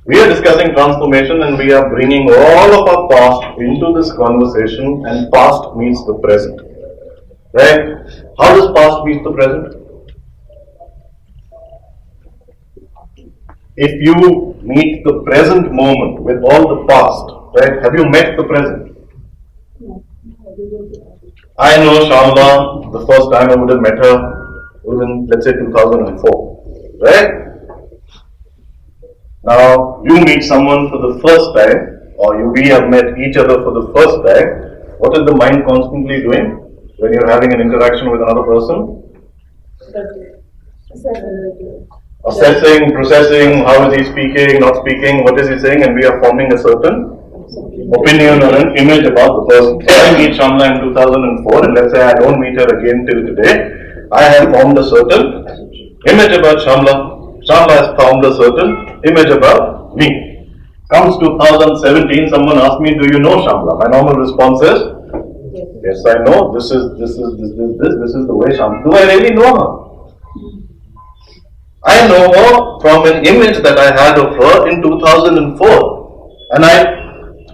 We are discussing transformation, and we are bringing all of our past into this conversation, and past meets the present. Right? How does past meet the present? If you meet the present moment with all the past, right? Have you met the present? I know Shamla, the first time I would have met her would have been, let's say, 2004, right? Now, you meet someone for the first time, or we have met each other for the first time. What is the mind constantly doing when you're having an interaction with another person? Assessing, processing, how is he speaking, not speaking, what is he saying, and we are forming a certain opinion or an image about the person. So I meet Shamla in 2004, and let's say I don't meet her again till today. I have formed a certain image about Shamla. Shamla has formed a certain image about me. Comes 2017, someone asks me, do you know Shamla? My normal response is, yes, I know. This is the way Shamla. Do I really know her? I know her from an image that I had of her in 2004, and I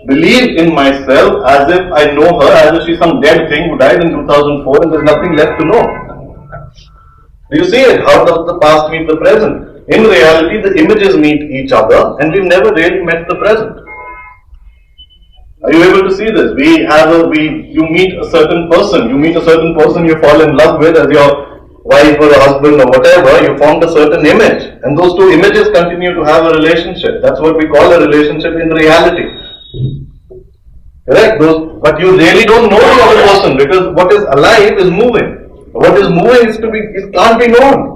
believe in myself as if I know her, as if she's some dead thing who died in 2004 and there's nothing left to know. Do you see it? How does the past meet the present? In reality, the images meet each other and we've never really met the present. Are you able to see this? You meet a certain person, you fall in love with as your wife or a husband or whatever, you formed a certain image. And those two images continue to have a relationship. That's what we call a relationship in reality. Correct? But you really don't know the other person because what is alive is moving. What is moving it can't be known.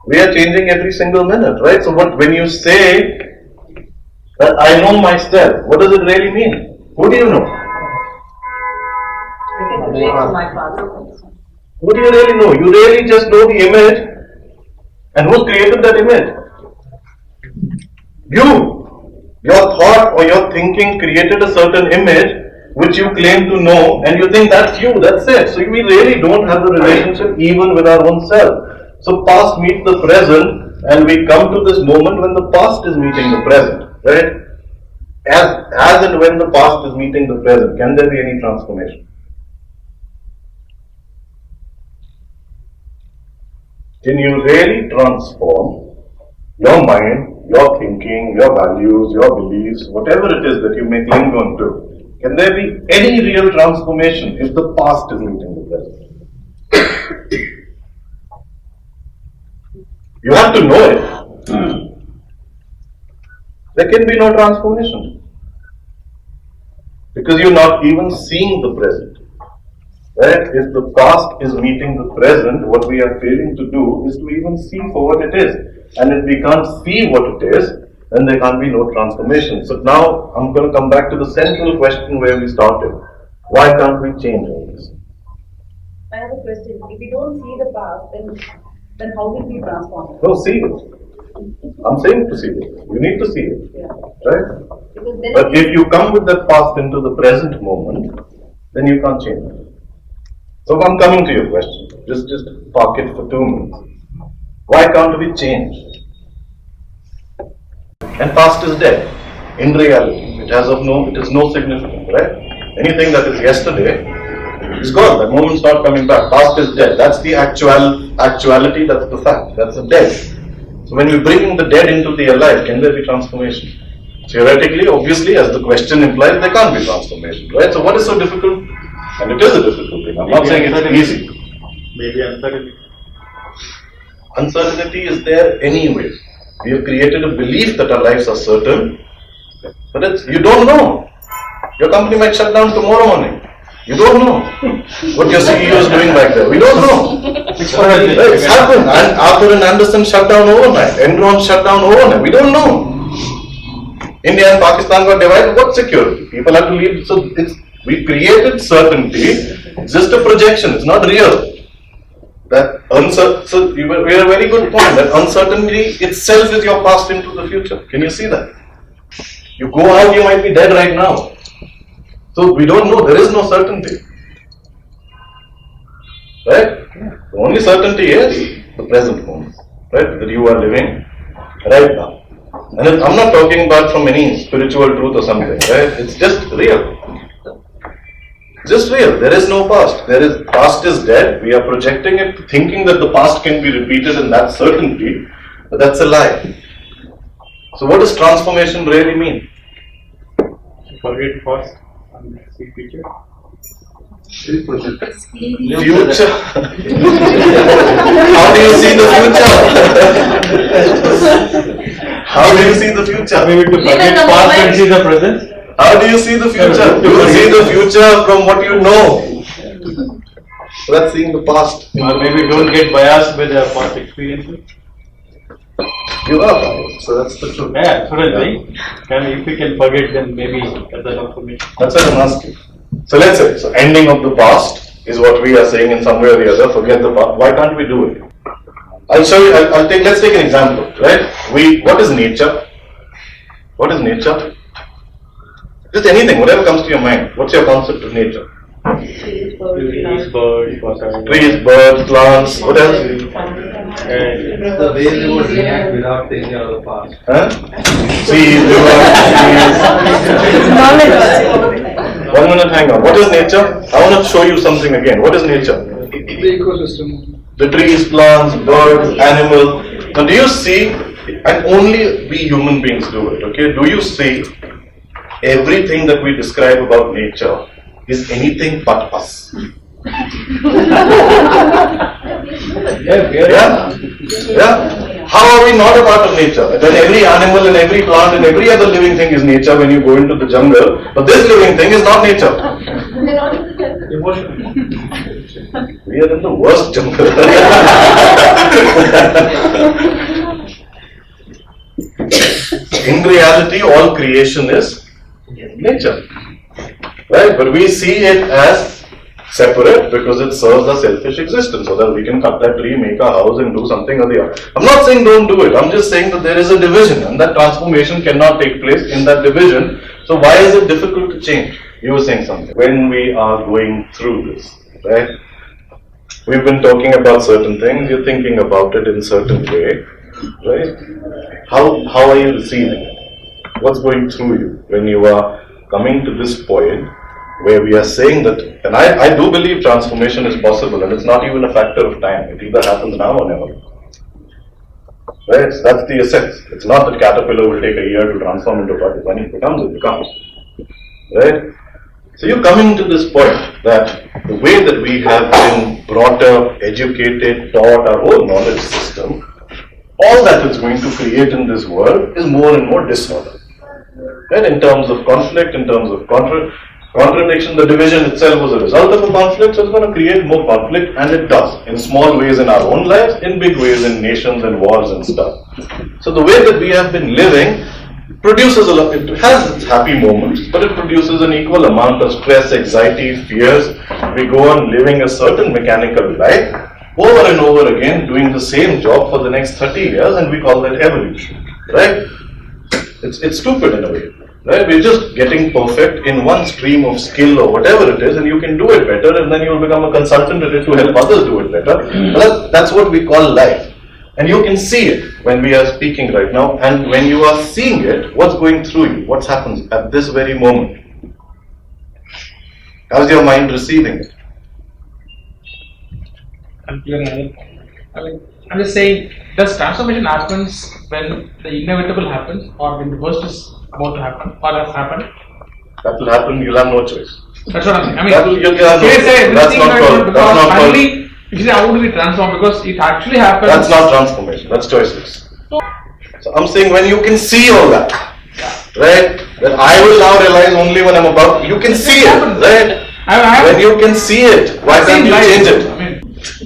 We are changing every single minute, right? So when you say that I know myself, what does it really mean? Who do you know? I can relate to my past. Who do you really know? You really just know the image. And who's created that image? You. Your thought or your thinking created a certain image which you claim to know and you think that's you, that's it. So we really don't have a relationship even with our own self. So past meets the present and we come to this moment when the past is meeting the present, right? As and when the past is meeting the present, can there be any transformation? Can you really transform your mind, your thinking, your values, your beliefs, whatever it is that you may cling on to? Can there be any real transformation if the past is meeting the present? You have to know it. There can be no transformation. Because you're not even seeing the present. Right? If the past is meeting the present, what we are failing to do is to even see for what it is. And if we can't see what it is, then there can't be no transformation. So now I'm going to come back to the central question where we started. Why can't we change all this? I have a question. If we don't see the past, then how will we transform it? No, see it. I'm saying to see it. You need to see it. Yeah. Right? But if you come with that past into the present moment, then you can't change it. So I'm coming to your question. Just park it for 2 minutes. Why can't we change? And past is dead. In reality, it is no significance, right? Anything that is yesterday is gone. That moment's not coming back. Past is dead. That's the actuality, that's the fact. That's the dead. So when we bring the dead into the alive, can there be transformation? Theoretically, obviously, as the question implies, there can't be transformation, right? So what is so difficult? And it is a difficult thing. I'm not saying it's easy. Maybe uncertainty. Uncertainty is there anyway. We have created a belief that our lives are certain, but you don't know. Your company might shut down tomorrow morning. You don't know what your CEO is doing back there. We don't know. It's happened. And Arthur and Anderson shut down overnight. Enron shut down overnight. We don't know. India and Pakistan got divided. What security? People have to leave. So we created certainty. It's just a projection. It's not real. So we have a very good point. That uncertainty itself is your past into the future. Can you see that? You go out, you might be dead right now. So we don't know. There is no certainty. Right? The only certainty is the present moment. Right? That you are living right now. And I'm not talking about from any spiritual truth or something. Right? It's just real. Just real. There is no past. Past is dead. We are projecting it, thinking that the past can be repeated and that's certainty. But that's a lie. So what does transformation really mean? Forget past and see future. Future. How do you see the future? How do you see the future? Maybe to forget past and see the present. How do you see the future? You will see the future from what you know. So that's seeing the past. Or maybe don't get biased by the past experiences. You are biased, so that's the truth. Yeah, absolutely. If we can forget, then maybe that's a transformation. That's what I'm asking. So let's say, ending of the past, is what we are saying in some way or the other. Forget the past. Why can't we do it? I'll show you. Let's take an example, right? What is nature? What is nature? Just anything, whatever comes to your mind. What's your concept of nature? Trees, birds, water. Trees, birds, plants. What else? The way they would react without thinking of the past. Huh? Seas, rivers, trees. 1 minute, hang on. What is nature? I want to show you something again. What is nature? The ecosystem. The trees, plants, birds, animals. Now, do you see? And only we human beings do it. Okay? Do you see? Everything that we describe about nature is anything but us. Yeah? How are we not a part of nature? Then every animal and every plant and every other living thing is nature when you go into the jungle, but this living thing is not nature. We are in the worst jungle. In reality, all creation is nature, right? But we see it as separate because it serves a selfish existence, so that we can cut that tree, make a house, and do something or the other. I'm not saying don't do it. I'm just saying that there is a division, and that transformation cannot take place in that division. So why is it difficult to change? You were saying something. When we are going through this, right? We've been talking about certain things. You're thinking about it in a certain way, right? How are you receiving it? What's going through you when you are coming to this point where we are saying that, and I do believe transformation is possible, and it's not even a factor of time. It either happens now or never. Right? So that's the essence. It's not that caterpillar will take a year to transform into what when it becomes. Right? So you're coming to this point that the way that we have been brought up, educated, taught our whole knowledge system, all that it's going to create in this world is more and more disorder. Right? In terms of conflict, in terms of contradiction, the division itself was a result of a conflict, so it's going to create more conflict, and it does, in small ways in our own lives, in big ways in nations and wars and stuff. So the way that we have been living produces a lot, it has its happy moments, but it produces an equal amount of stress, anxiety, fears. We go on living a certain mechanical life, over and over again, doing the same job for the next 30 years, and we call that evolution, right? It's stupid in a way, right? We're just getting perfect in one stream of skill or whatever it is, and you can do it better, and then you'll become a consultant at it to help others do it better. But that's what we call life. And you can see it when we are speaking right now, and when you are seeing it, what's going through you, what happens at this very moment. How's your mind receiving it? I'm just saying, does transformation happens when the inevitable happens, or when the worst is about to happen, or has happened? That will happen, you'll have no choice. That's what I'm saying. I mean, that's not called. You say, how do we transform? Because it actually happens. That's not transformation, that's choices. So I'm saying when you can see all that, right? That I will now realize only when I'm about, you can see it, right? When you can see it, why can't you change it?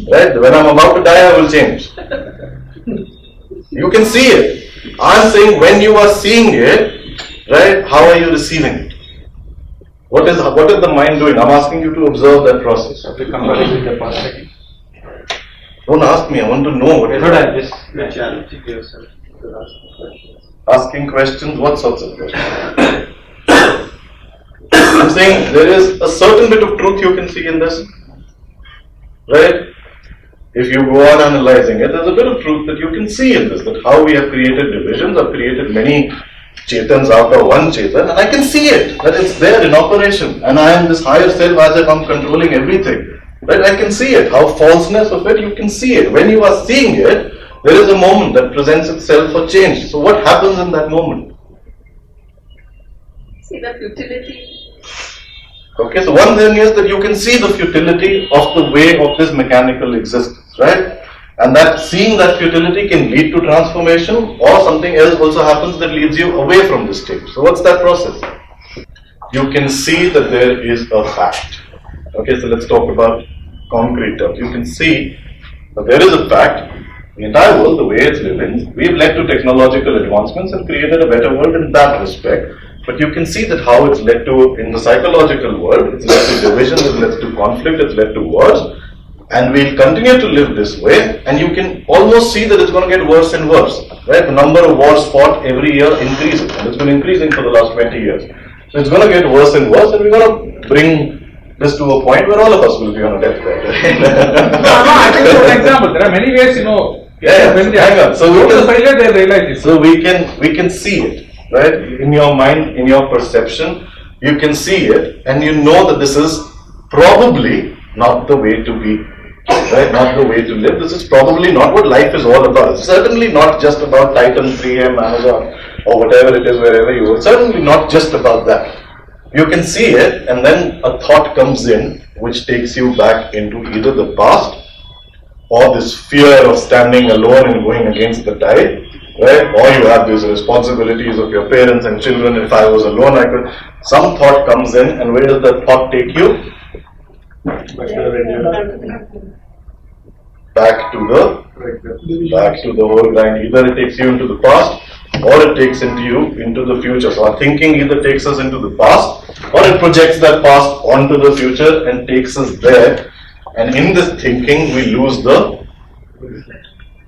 Right? When I'm about to die, I will change. You can see it. I'm saying when you are seeing it, right, how are you receiving it? What is the mind doing? I'm asking you to observe that process. Don't ask me, I want to know what is it. Challenging yourself to ask questions. Asking questions, what sorts of questions? I'm saying there is a certain bit of truth you can see in this, right? If you go on analyzing it, there's a bit of truth that you can see in this, that how we have created divisions, I've created many Chetans out of one Chetan, and I can see it, that it's there in operation, and I am this higher self as if I'm controlling everything. Right? I can see it. How falseness of it, you can see it. When you are seeing it, there is a moment that presents itself for change. So what happens in that moment? See the futility. Okay, so one thing is that you can see the futility of the way of this mechanical existence, right? And that seeing that futility can lead to transformation, or something else also happens that leads you away from this state. So what's that process? You can see that there is a fact. Okay, so let's talk about concrete terms. You can see that there is a fact. The entire world, the way it's living, we've led to technological advancements and created a better world in that respect. But you can see that how it's led to, in the psychological world, it's led to division, it's led to conflict, it's led to wars. And we'll continue to live this way, and you can almost see that it's going to get worse and worse. Right? The number of wars fought every year increases, and it's been increasing for the last 20 years. So it's going to get worse and worse, and we're going to bring this to a point where all of us will be on a deathbed. No, I think for example, there are many ways, when they hang on. So failure, they realize it. So we can see it, right? In your mind, in your perception, you can see it, and you know that this is probably not the way to be. Right, not the way to live. This is probably not what life is all about. It's certainly not just about Titan, 3M, Amazon, or whatever it is, wherever you are. It's certainly not just about that. You can see it, and then a thought comes in which takes you back into either the past or this fear of standing alone and going against the tide, right? Or you have these responsibilities of your parents and children. If I was alone, I could. Some thought comes in, and where does that thought take you? Back to the whole grind. Either it takes you into the past or it takes you into the future. So our thinking either takes us into the past or it projects that past onto the future and takes us there. And in this thinking we lose that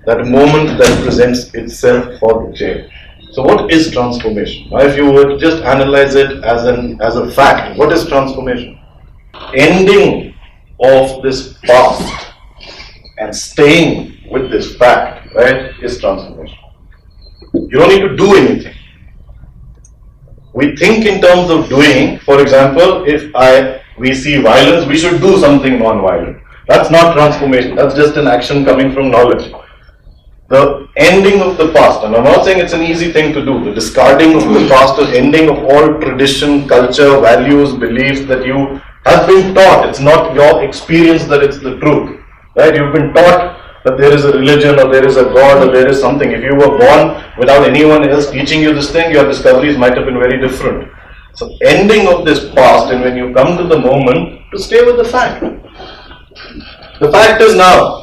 moment that presents itself for the change. So what is transformation? Now if you were to just analyze it as a fact, what is transformation? Ending of this past and staying with this fact, right, is transformation. You don't need to do anything. We think in terms of doing. For example, if we see violence, we should do something non-violent. That's not transformation. That's just an action coming from knowledge. The ending of the past, and I'm not saying it's an easy thing to do, the discarding of the past, the ending of all tradition, culture, values, beliefs that you have been taught. It's not your experience that it's the truth. Right? You've been taught that there is a religion or there is a God or there is something. If you were born without anyone else teaching you this thing, your discoveries might have been very different. So ending of this past, and when you come to the moment, to stay with the fact. The fact is now,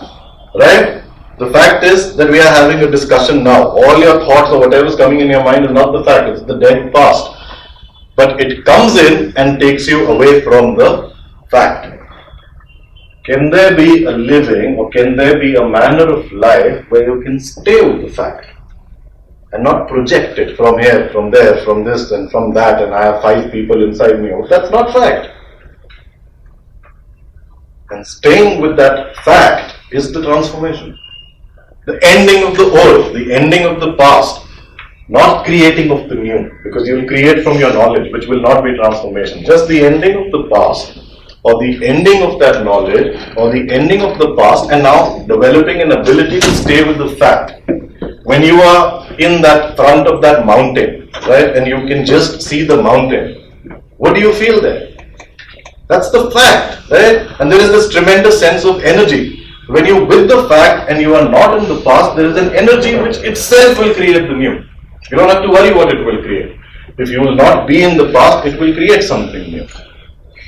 right? The fact is that we are having a discussion now. All your thoughts or whatever is coming in your mind is not the fact, it's the dead past. But it comes in and takes you away from the fact. Can there be a living or can there be a manner of life where you can stay with the fact and not project it from here, from there, from this and from that, and I have 5 people inside me? That's not fact. And staying with that fact is the transformation. The ending of the old, the ending of the past, not creating of the new, because you will create from your knowledge, which will not be transformation. Just the ending of the past, or the ending of that knowledge, or the ending of the past, and now developing an ability to stay with the fact. When you are in that front of that mountain, right, and you can just see the mountain, what do you feel there? That's the fact, right? And there is this tremendous sense of energy. When you're with the fact and you are not in the past, there is an energy which itself will create the new. You don't have to worry what it will create. If you will not be in the past, it will create something new.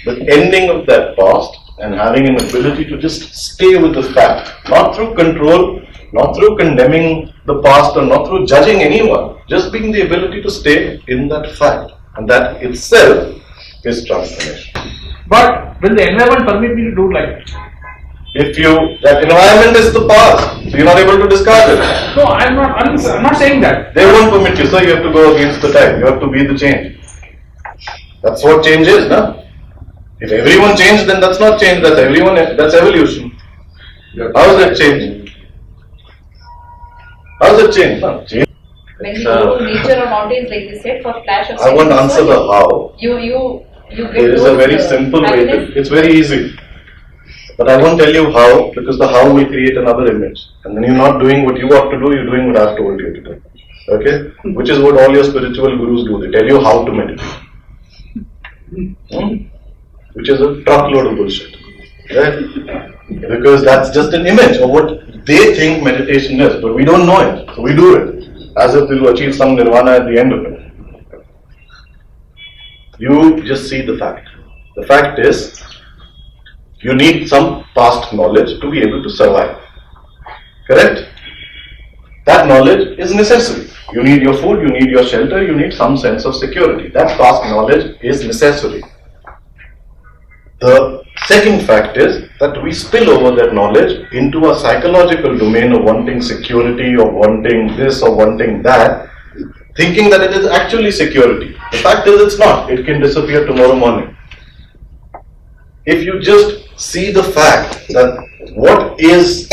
The ending of that past and having an ability to just stay with the fact, not through control, not through condemning the past or not through judging anyone, just being the ability to stay in that fact. And that itself is transformation. But will the environment permit me to do like that environment is the past, so you're not able to discard it. No, I'm not saying that. They won't permit you, so you have to go against the tide. You have to be the change. That's what change is, no? If everyone changed, then that's not change, that's evolution. How is that change? How is it change? No, change. When you go to nature or mountains, like you said, for flash of I won't answer the how. You get There is a very simple way to, it's very easy. But I won't tell you how, because the how will create another image. And then you're not doing what you ought to do, you're doing what I've told you to do. Okay? Which is what all your spiritual gurus do. They tell you how to meditate. Which is a truckload of bullshit. Right? Because that's just an image of what they think meditation is. But we don't know it. So we do it. As if we will achieve some nirvana at the end of it. You just see the fact. The fact is, you need some past knowledge to be able to survive. Correct? That knowledge is necessary. You need your food, you need your shelter, you need some sense of security. That past knowledge is necessary. The second fact is that we spill over that knowledge into a psychological domain of wanting security or wanting this or wanting that, thinking that it is actually security. The fact is it's not. It can disappear tomorrow morning. If you just see the fact that what is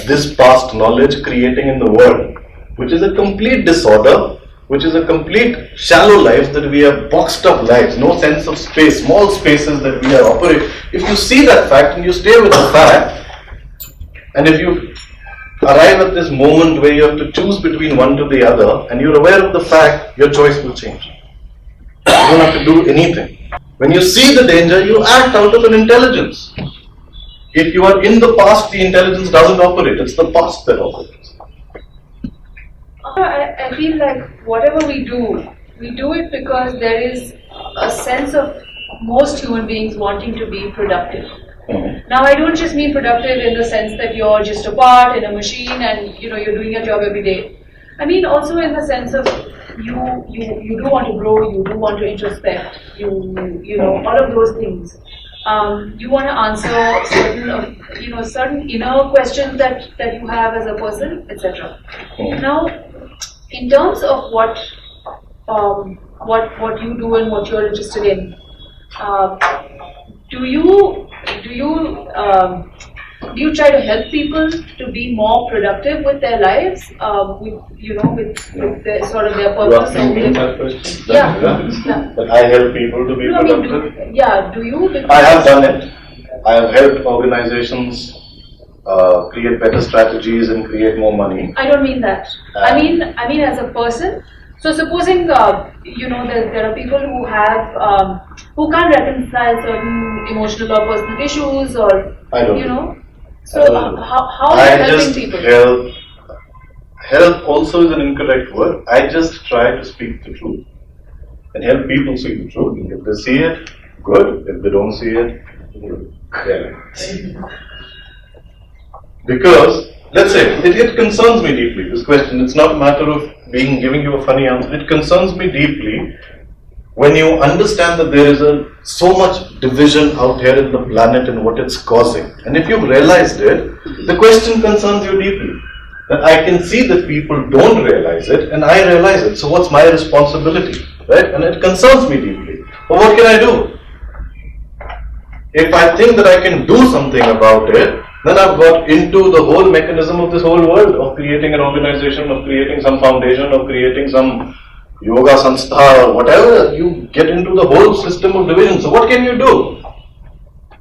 this past knowledge creating in the world, which is a complete disorder, which is a complete shallow life, that we have boxed up lives, no sense of space, small spaces that we are operating. If you see that fact and you stay with the fact, and if you arrive at this moment where you have to choose between one to the other, and you're aware of the fact, your choice will change. You don't have to do anything. When you see the danger, you act out of an intelligence. If you are in the past, the intelligence doesn't operate. It's the past that operates. I feel like whatever we do it because there is a sense of most human beings wanting to be productive. Now, I don't just mean productive in the sense that you're just a part in a machine and you're doing your job every day. I mean also in the sense of you do want to grow, you do want to introspect, you know all of those things. You want to answer certain inner questions that you have as a person, etc. Now, in terms of what you do and what you're interested in, do you try to help people to be more productive with their lives, with their, sort of their purpose? That I help people to be productive. Do you? I have done it. I have helped organizations create better strategies and create more money. I don't mean that. I mean as a person. So supposing there are people who have who can't reconcile certain emotional or personal issues, or I don't. So how are you helping people? Help also is an incorrect word. I just try to speak the truth and help people see the truth. If they see it, good. If they don't see it, good. Yeah. Because, let's say, it concerns me deeply, this question. It's not a matter of giving you a funny answer. It concerns me deeply when you understand that there is so much division out here in the planet and what it's causing. And if you've realized it, the question concerns you deeply. That I can see that people don't realize it and I realize it. So what's my responsibility? Right? And it concerns me deeply. But what can I do? If I think that I can do something about it, then I've got into the whole mechanism of this whole world of creating an organization, of creating some foundation, of creating some yoga sanstha or whatever. You get into the whole system of division. So what can you do?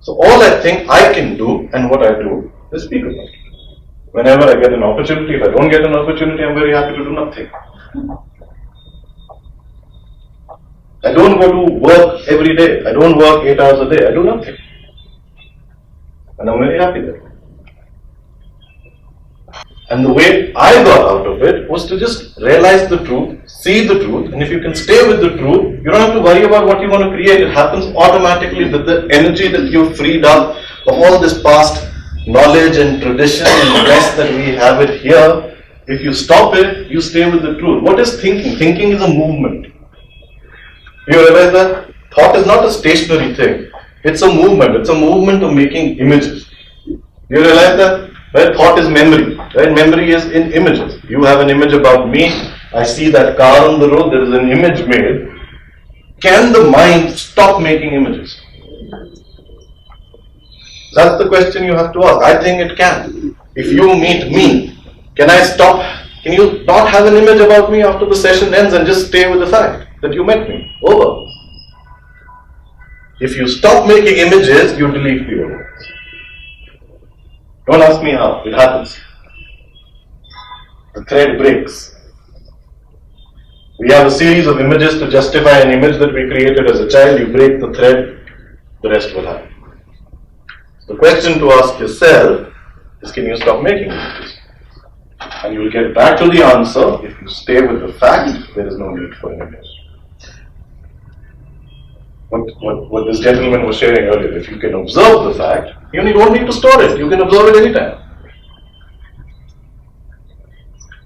So all I think I can do and what I do is speak about it. Whenever I get an opportunity, if I don't get an opportunity, I'm very happy to do nothing. I don't go to work every day. I don't work 8 hours a day. I do nothing. And I'm very happy there. And the way I got out of it was to just realize the truth, see the truth, and if you can stay with the truth, you don't have to worry about what you want to create. It happens automatically with the energy that you've freed up of all this past knowledge and tradition and rest that we have it here. If you stop it, you stay with the truth. What is thinking? Thinking is a movement. You realize that? Thought is not a stationary thing. It's a movement. It's a movement of making images. You realize that? Right? Thought is memory. Right? Memory is in images. You have an image about me. I see that car on the road. There is an image made. Can the mind stop making images? That's the question you have to ask. I think it can. If you meet me, can I stop? Can you not have an image about me after the session ends and just stay with the fact that you met me? Over. If you stop making images, you delete people. Don't ask me how. It happens. The thread breaks. We have a series of images to justify an image that we created as a child. You break the thread, the rest will happen. The question to ask yourself is, can you stop making images? And you will get back to the answer if you stay with the fact there is no need for an image. What this gentleman was sharing earlier, if you can observe the fact, you don't need to store it. You can observe it anytime.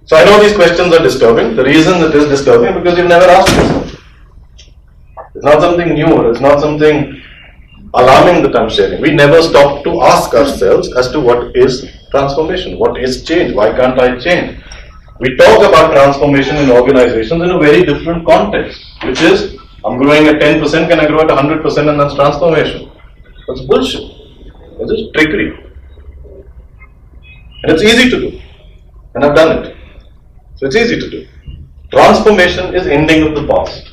So I know these questions are disturbing. The reason it is disturbing because you've never asked yourself. It's not something new, or it's not something alarming that I'm sharing. We never stop to ask ourselves as to what is transformation, what is change, why can't I change? We talk about transformation in organizations in a very different context, which is, I'm growing at 10%, can I grow at 100% and that's transformation? That's bullshit. That's just trickery. And it's easy to do. And I've done it. So it's easy to do. Transformation is ending of the past.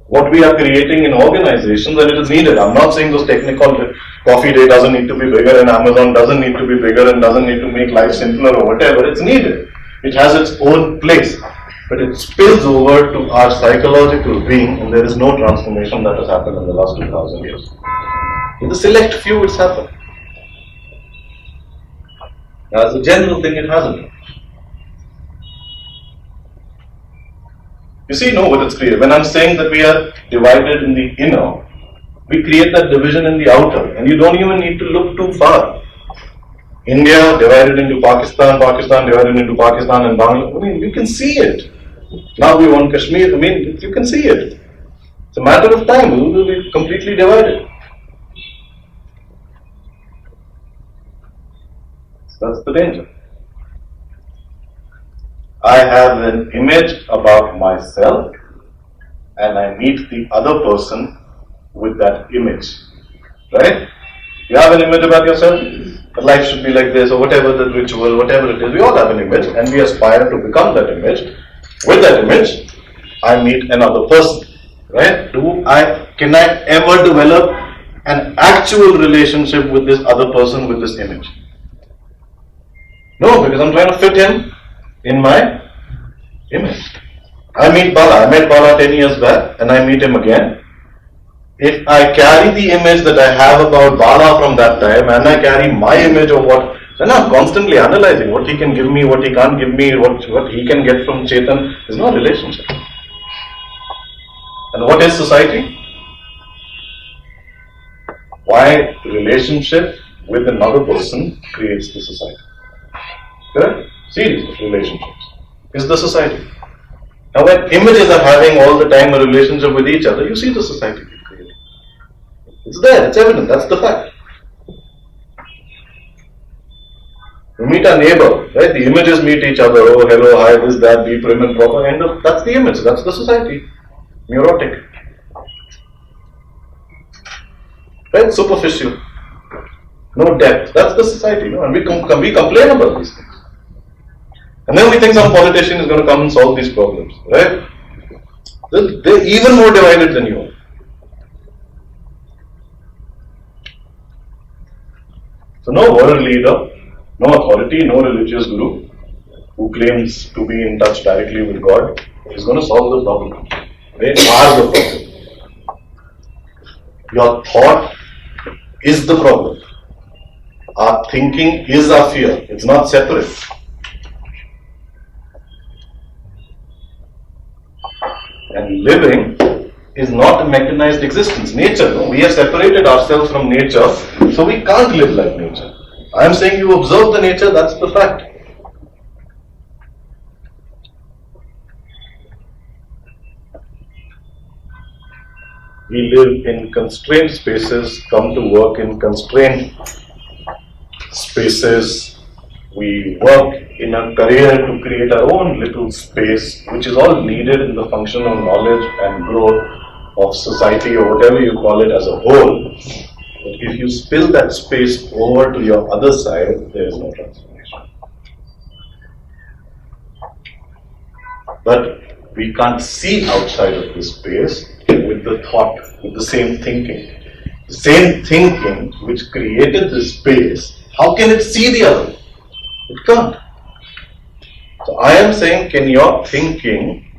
What we are creating in organizations, and it is needed. I'm not saying those technical coffee day doesn't need to be bigger and Amazon doesn't need to be bigger and doesn't need to make life simpler or whatever. It's needed. It has its own place. But it spills over to our psychological being, and there is no transformation that has happened in the last 2000 years. In the select few, it's happened. As a general thing, it hasn't. You see, no, what it's created. When I'm saying that we are divided in the inner, we create that division in the outer, and you don't even need to look too far. India divided into Pakistan, Pakistan divided into Pakistan and Bangladesh. I mean, you can see it. Now we want Kashmir. I mean, you can see it. It's a matter of time. We will be completely divided. That's the danger. I have an image about myself and I meet the other person with that image. Right? You have an image about yourself? That life should be like this, or whatever the ritual, whatever it is. We all have an image and we aspire to become that image. With that image, I meet another person. Right? Can I ever develop an actual relationship with this other person with this image? No, because I'm trying to fit him in my image. I meet Bala. I met Bala 10 years back and I meet him again. If I carry the image that I have about Bala from that time and I carry my image of what, then I'm constantly analyzing what he can give me, what he can't give me, what he can get from Chetan. There's no relationship. And what is society? Why relationship with another person creates the society? Correct? Series of relationships is the society. Now when images are having all the time a relationship with each other, you see the society being created. It's there, it's evident, that's the fact. We meet our neighbor, right? The images meet each other, oh, hello, hi, this, that, be prim and proper, end of, that's the image, that's the society. Neurotic. Right? Superficial. No depth, that's the society, no? And we complain about these things. And then we think some politician is going to come and solve these problems, right? They're even more divided than you are. So no world leader, no authority, no religious guru who claims to be in touch directly with God is going to solve the problem. They are the problem. Your thought is the problem. Our thinking is our fear. It's not separate. And living is not a mechanized existence. Nature, no? We have separated ourselves from nature, so we can't live like nature. I am saying you observe the nature, that's the fact. We live in constrained spaces, come to work in constrained spaces. We work in a career to create our own little space, which is all needed in the function of knowledge and growth of society or whatever you call it as a whole. But if you spill that space over to your other side, there is no transformation. But we can't see outside of this space with the thought, with the same thinking. The same thinking which created this space, how can it see the other? It can't. So I am saying, can your thinking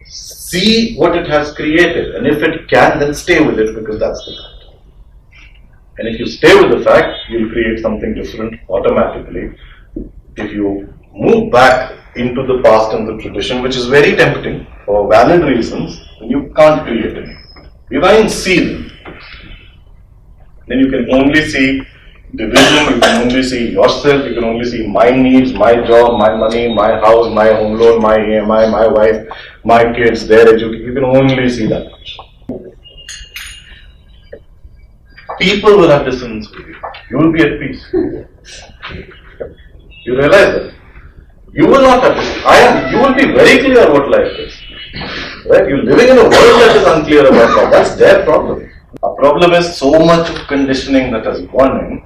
see what it has created? And if it can, then stay with it, because that's the fact. And if you stay with the fact, you'll create something different automatically. If you move back into the past and the tradition, which is very tempting for valid reasons, then you can't create it. You can't see them. Then you can only see division, you can only see yourself, you can only see my needs, my job, my money, my house, my home loan, my EMI, my wife, my kids, their education, you can only see that much. People will have dissonance with you. You will be at peace. You realize that? You will not have this. You will be very clear what life is. Right? You're living in a world that is unclear about life. That's their problem. Our problem is so much of conditioning that has gone in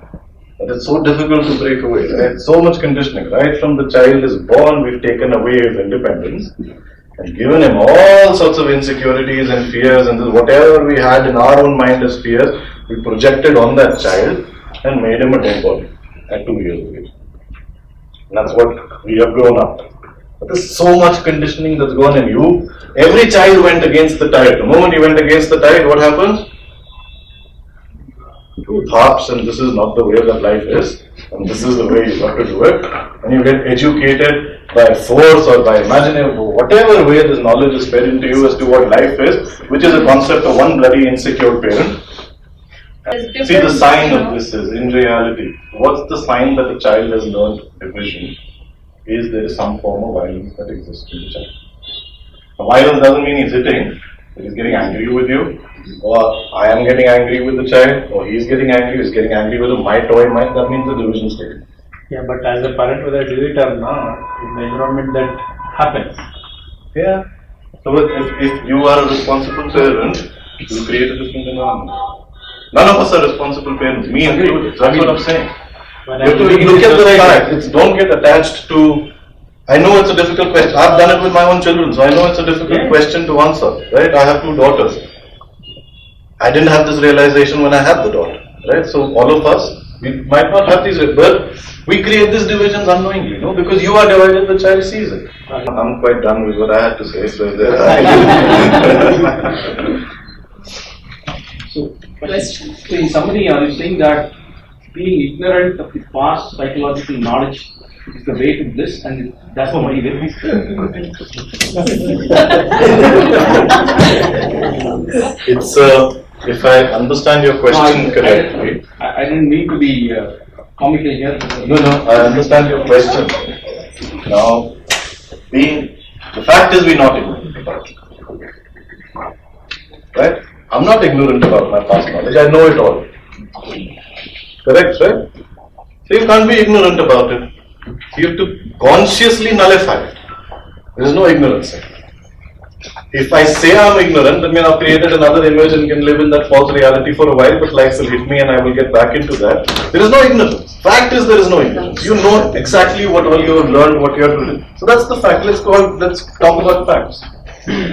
that it's so difficult to break away. Right? So much conditioning. Right from the child is born, we've taken away his independence and given him all sorts of insecurities and fears, and whatever we had in our own mind as fears, we projected on that child and made him a dead body at 2 years of age. And that's what we have grown up. But there's so much conditioning that's gone in you. Every child went against the tide. The moment you went against the tide, what happens? Truth harps, and this is not the way that life is, and this is the way you have to do it. And you get educated by force or by imagination, whatever way this knowledge is fed into you as to what life is, which is a concept of one bloody insecure parent. See, the sign of this is, in reality, what's the sign that a child has learned division? Is there some form of violence that exists in the child. Now, violence doesn't mean he's hitting, but he's getting angry with you, or I am getting angry with the child, or he's getting angry with my toy, that means the division state. Yeah, but as a parent, whether do it or not, in the environment that happens. Yeah. So if you are a responsible parent, you create a different environment. None of us are responsible parents, me included. That's what I'm saying. You have to look at the facts. Don't get attached to. I know it's a difficult question. I've done it with my own children, so I know it's a difficult question to answer. Right? I have 2 daughters. I didn't have this realization when I had the daughter. Right? So all of us, we might not have these, but we create these divisions unknowingly, no? Because you are divided, the child sees it. I'm quite done with what I had to say. So question. So in summary, are you saying that being ignorant of the past psychological knowledge is the way to bliss, and that's what money is? It's if I understand your question correctly. I didn't mean to be comical here. No, I understand your question. Now, the fact is we're not ignorant about it. Right? I'm not ignorant about my past knowledge. I know it all. Correct, right? So you can't be ignorant about it. You have to consciously nullify it. There is no ignorance. If I say I'm ignorant, that means I've created another image and can live in that false reality for a while, but life will hit me and I will get back into that. There is no ignorance. Fact is there is no ignorance. You know exactly what all you have learned, what you have to do. So that's the fact. Let's talk about facts.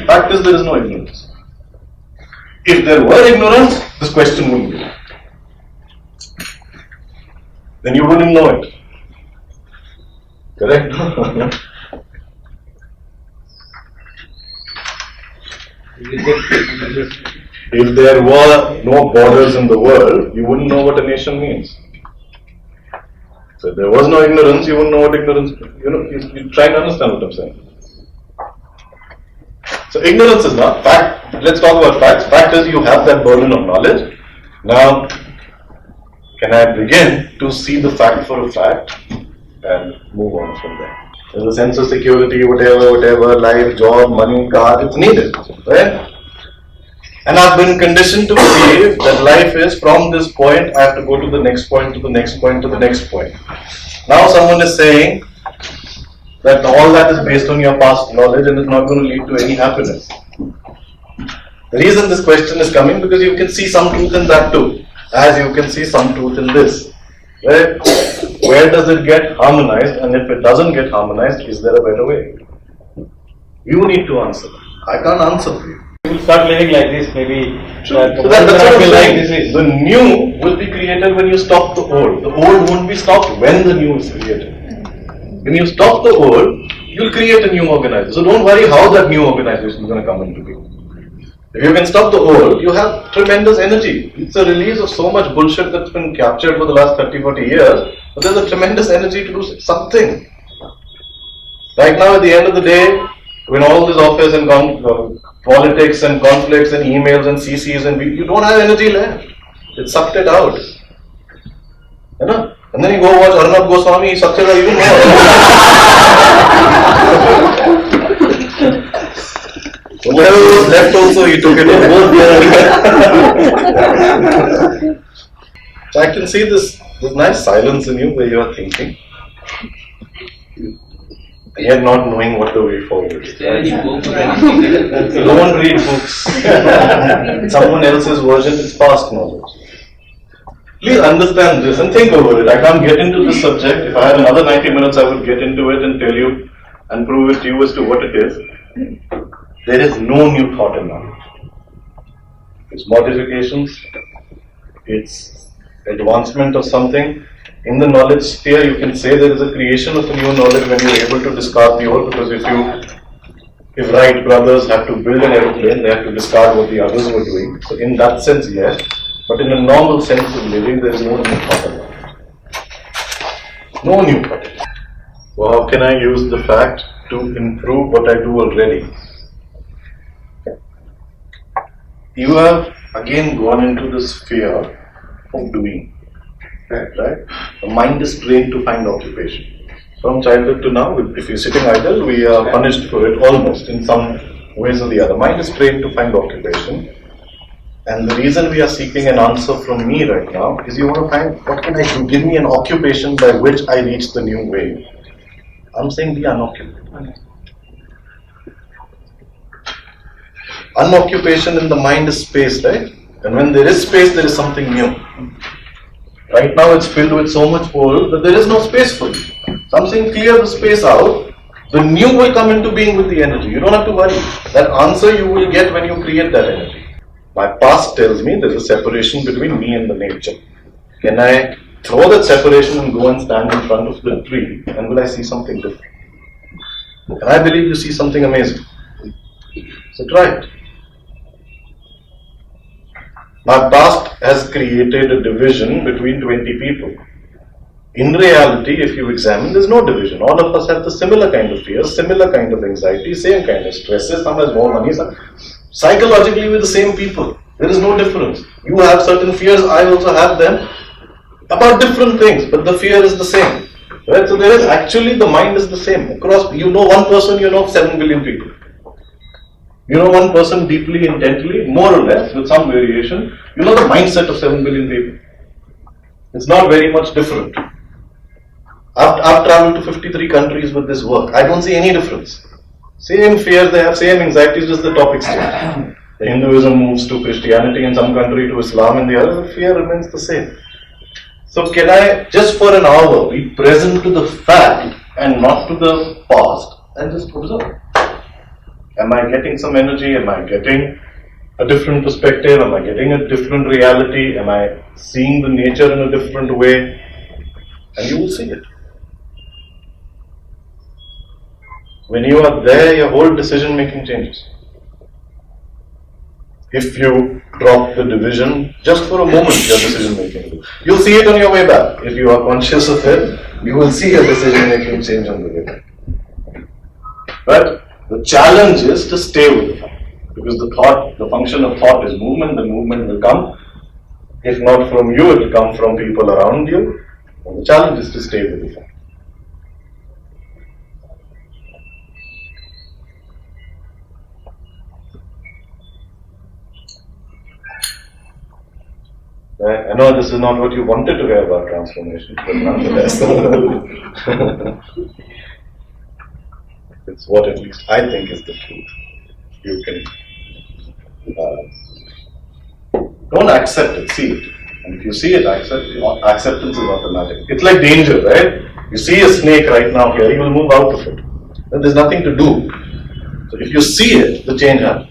Fact is there is no ignorance. If there were ignorance, this question wouldn't be. Then you wouldn't know it. Correct? If there were no borders in the world, you wouldn't know what a nation means. So if there was no ignorance, you wouldn't know what ignorance means. You try to understand what I'm saying. So ignorance is not fact. Let's talk about facts. Fact is you have that burden of knowledge. Now, can I begin to see the fact for a fact and move on from there? There's a sense of security, whatever, life, job, money, car, it's needed, right? And I've been conditioned to believe that life is from this point, I have to go to the next point, to the next point, to the next point. Now someone is saying that all that is based on your past knowledge and is not going to lead to any happiness. The reason this question is coming because you can see some truth in that too, as you can see some truth in this. Right? Where does it get harmonized, and if it doesn't get harmonized, is there a better way? You need to answer. I can't answer for you. You will start living like this, maybe. Sure. So that's what I'm saying. The new will be created when you stop the old. The old won't be stopped when the new is created. When you stop the old, you'll create a new organization. So don't worry how that new organization is going to come into being. If you can stop the old, you have tremendous energy. It's a release of so much bullshit that's been captured for the last 30-40 years, but there's a tremendous energy to do something. Right now, at the end of the day, when all this office and politics and conflicts and emails and CCs and you don't have energy left. It sucked it out. You know? And then you go watch Arnab Goswami, Satyada, you know. Whatever was left also, he took it both there. So I can see this nice silence in you where you are thinking. And yet not knowing what the way forward is. Don't read books. Someone else's version is past knowledge. Please understand this and think over it. I can't get into this subject. If I had another 90 minutes, I would get into it and tell you and prove it to you as to what it is. There is no new thought in knowledge. It's modifications, it's advancement of something. In the knowledge sphere, you can say there is a creation of a new knowledge when you are able to discard the old, because if Wright brothers had to build an aeroplane, they had to discard what the others were doing. So in that sense, yes. But in a normal sense of living, there is no new thought about it. No new thought. So how can I use the fact to improve what I do already? You have again gone into the sphere of doing. Right? The mind is trained to find occupation. From childhood to now, if you're sitting idle, we are punished for it almost in some ways or the other. Mind is trained to find occupation. And the reason we are seeking an answer from me right now is you want to find what can I do? Give me an occupation by which I reach the new way. I'm saying be unoccupied. Unoccupation in the mind is space, right? And when there is space, there is something new. Right now it's filled with so much old that there is no space for you. So I'm saying clear the space out. The new will come into being with the energy. You don't have to worry. That answer you will get when you create that energy. My past tells me there's a separation between me and the nature. Can I throw that separation and go and stand in front of the tree, and will I see something different? And I believe you see something amazing. So try it. My past has created a division between 20 people. In reality, if you examine, there's no division. All of us have the similar kind of fears, similar kind of anxiety, same kind of stresses. Some has more money. Psychologically, we're the same people. There is no difference. You have certain fears, I also have them, about different things, but the fear is the same. Right? So there is actually, the mind is the same. Across, you know one person, you know 7 billion people. You know one person deeply, intently, more or less, with some variation. You know the mindset of 7 billion people. It's not very much different. I've traveled to 53 countries with this work. I don't see any difference. Same fears they have, same anxieties, just the topics change. The Hinduism moves to Christianity in some country, to Islam in the other, the fear remains the same. So can I, just for an hour, be present to the fact and not to the past, and just observe? Am I getting some energy? Am I getting a different perspective? Am I getting a different reality? Am I seeing the nature in a different way? And you will see it. When you are there, your whole decision making changes. If you drop the division, just for a moment, your decision making. You'll see it on your way back. If you are conscious of it, you will see your decision making change on the way back. But the challenge is to stay with the thought. Because the function of thought is movement, the movement will come. If not from you, it will come from people around you. And the challenge is to stay with the thought. I know this is not what you wanted to hear about transformation, but nonetheless, it's what at least I think is the truth. You can don't accept it, see it. And if you see it, acceptance is automatic. It's like danger, right? You see a snake right now here, you will move out of it. Then there's nothing to do. So if you see it, the change happens.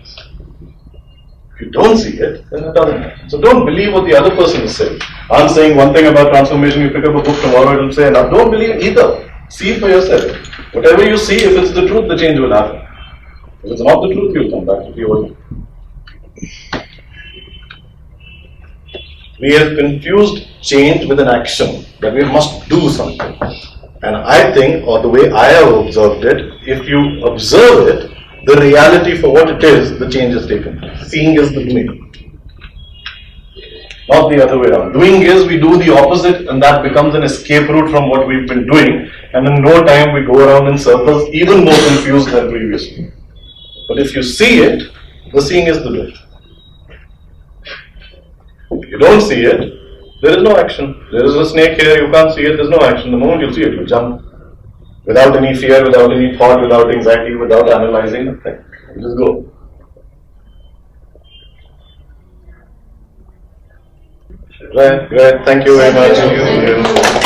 If you don't see it, then it doesn't happen. So don't believe what the other person is saying. I'm saying one thing about transformation, you pick up a book tomorrow, it will say, now don't believe either. See it for yourself. Whatever you see, if it's the truth, the change will happen. If it's not the truth, you'll come back to the old. We have confused change with an action, that we must do something. And I think, or the way I have observed it, if you observe it, the reality for what it is, the change has taken place. Seeing is the doing. not the other way around. Doing is we do the opposite, and that becomes an escape route from what we've been doing, and in no time we go around in circles, even more confused than previously. But if you see it, the seeing is the doing. If you don't see it, there is no action. There is a snake here, you can't see it, there's no action. The moment you see it, you jump. Without any fear, without any thought, without anxiety, without analyzing, nothing. You just go. Right, great. Thank you very much. Thank you.